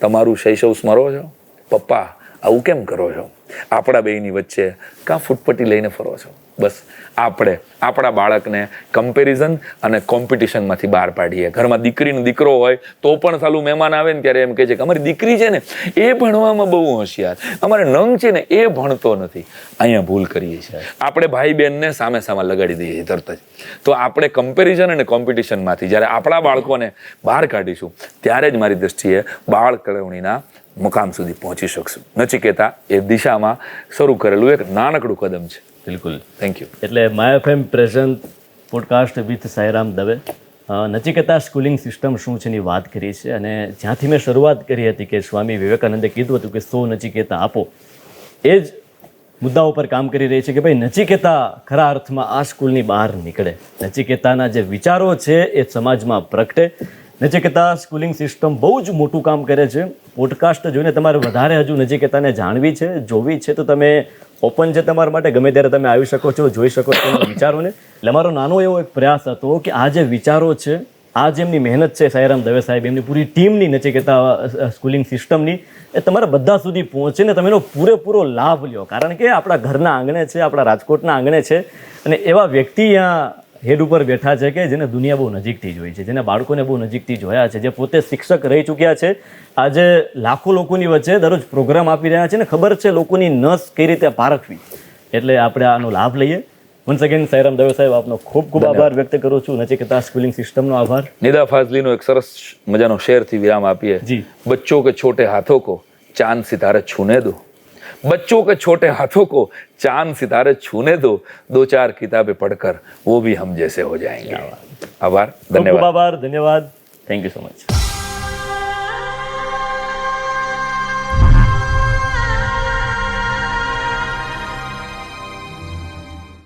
તમારું શૈશવ સ્મરો છો, પપ્પા આવું કેમ કરો છો? આપણા બેયની વચ્ચે કાં ફૂટપટ્ટી લઈને ફરો છો? બસ આપણે આપણા બાળકને કમ્પેરિઝન અને કોમ્પિટિશનમાંથી બહાર પાડીએ. ઘરમાં દીકરીનો દીકરો હોય તો પણ સાલું મહેમાન આવે ને ત્યારે એમ કહે છે કે અમારી દીકરી છે ને એ ભણવામાં બહુ હોશિયાર, અમારે નંગ છે ને એ ભણતો નથી. અહીંયા ભૂલ કરીએ છીએ આપણે. ભાઈ બહેનને સામે લગાડી દઈએ છીએ તરત જ. તો આપણે કમ્પેરિઝન અને કોમ્પિટિશનમાંથી જ્યારે આપણા બાળકોને બહાર કાઢીશું ત્યારે જ મારી દ્રષ્ટિએ બાળ કેળવણીના મુકામ સુધી પહોંચી શકશું. નચિકેતા એ દિશામાં શરૂ કરેલું એક નાનકડું કદમ છે. બિલકુલ, થેન્ક યુ. એટલે my FM present podcast with Sairam Dave Nachiketa schooling system શું છે એની વાત કરી છે. અને જ્યાંથી મેં શરૂઆત કરી હતી કે સ્વામી વિવેકાનંદે કીધું હતું કે 100 નચિકેતા આપો, એ જ મુદ્દાઓ પર કામ કરી રહી છે કે ભાઈ નચિકેતા ખરા અર્થમાં આ સ્કૂલની બહાર નીકળે, નચિકેતાના જે વિચારો છે એ સમાજમાં પ્રગટે. નચિકેતા સ્કૂલિંગ સિસ્ટમ બહુ જ મોટું કામ કરે છે. પોડકાસ્ટ જોઈને તમારે વધારે હજુ નચિકેતાને જાણવી છે, જોવી છે, તો તમે ઓપન છે તમારા માટે, ગમે ત્યારે તમે આવી શકો છો, જોઈ શકો છો એના વિચારોને. એટલે મારો નાનો એવો એક પ્રયાસ હતો કે આ જે વિચારો છે, આ જે એમની મહેનત છે સાઈરામ દવે સાહેબ, એમની પૂરી ટીમની નચિકેતા સ્કૂલિંગ સિસ્ટમની, એ તમારા બધા સુધી પહોંચે ને તમે એનો પૂરેપૂરો લાભ લ્યો. કારણ કે આપણા ઘરના આંગણે છે, આપણા રાજકોટના આંગણે છે, અને એવા વ્યક્તિ અહીંયા હેડ ઉપર બેઠા છે કે જેને દુનિયા બહુ નજીકથી જોઈ છે, જેને બાળકોને બહુ નજીકથી જોયા છે, જે પોતે શિક્ષક રહી ચૂક્યા છે. આજે લાખો લોકોની વચ્ચે દરરોજ પ્રોગ્રામ આપી રહ્યા છે ને ખબર છે લોકોની નસ કઈ રીતે પારખવી. એટલે આપણે આનો લાભ લઈએ. વન્સ અગેન સાઈરામ દવે સાહેબ, આપનો ખૂબ ખૂબ આભાર વ્યક્ત કરું છું. નચિકેતા સ્કૂલિંગ સિસ્ટમનો આભાર. નિદા ફાઝલીનો એક સરસ મજાનો શેરથી વિરામ આપીએ. જી. બચ્ચોं के छोटे हाथों को चांद सितारे छूने दो, बच्चों के छोटे हाथों को चांद सितारे छूने दो, 2-4 किताबें पढ़कर वो भी हम जैसे हो जाएंगे. आभार, ખૂબ ખૂબ धन्यवाद. આભાર, ધન્યવાદ. Thank you so much.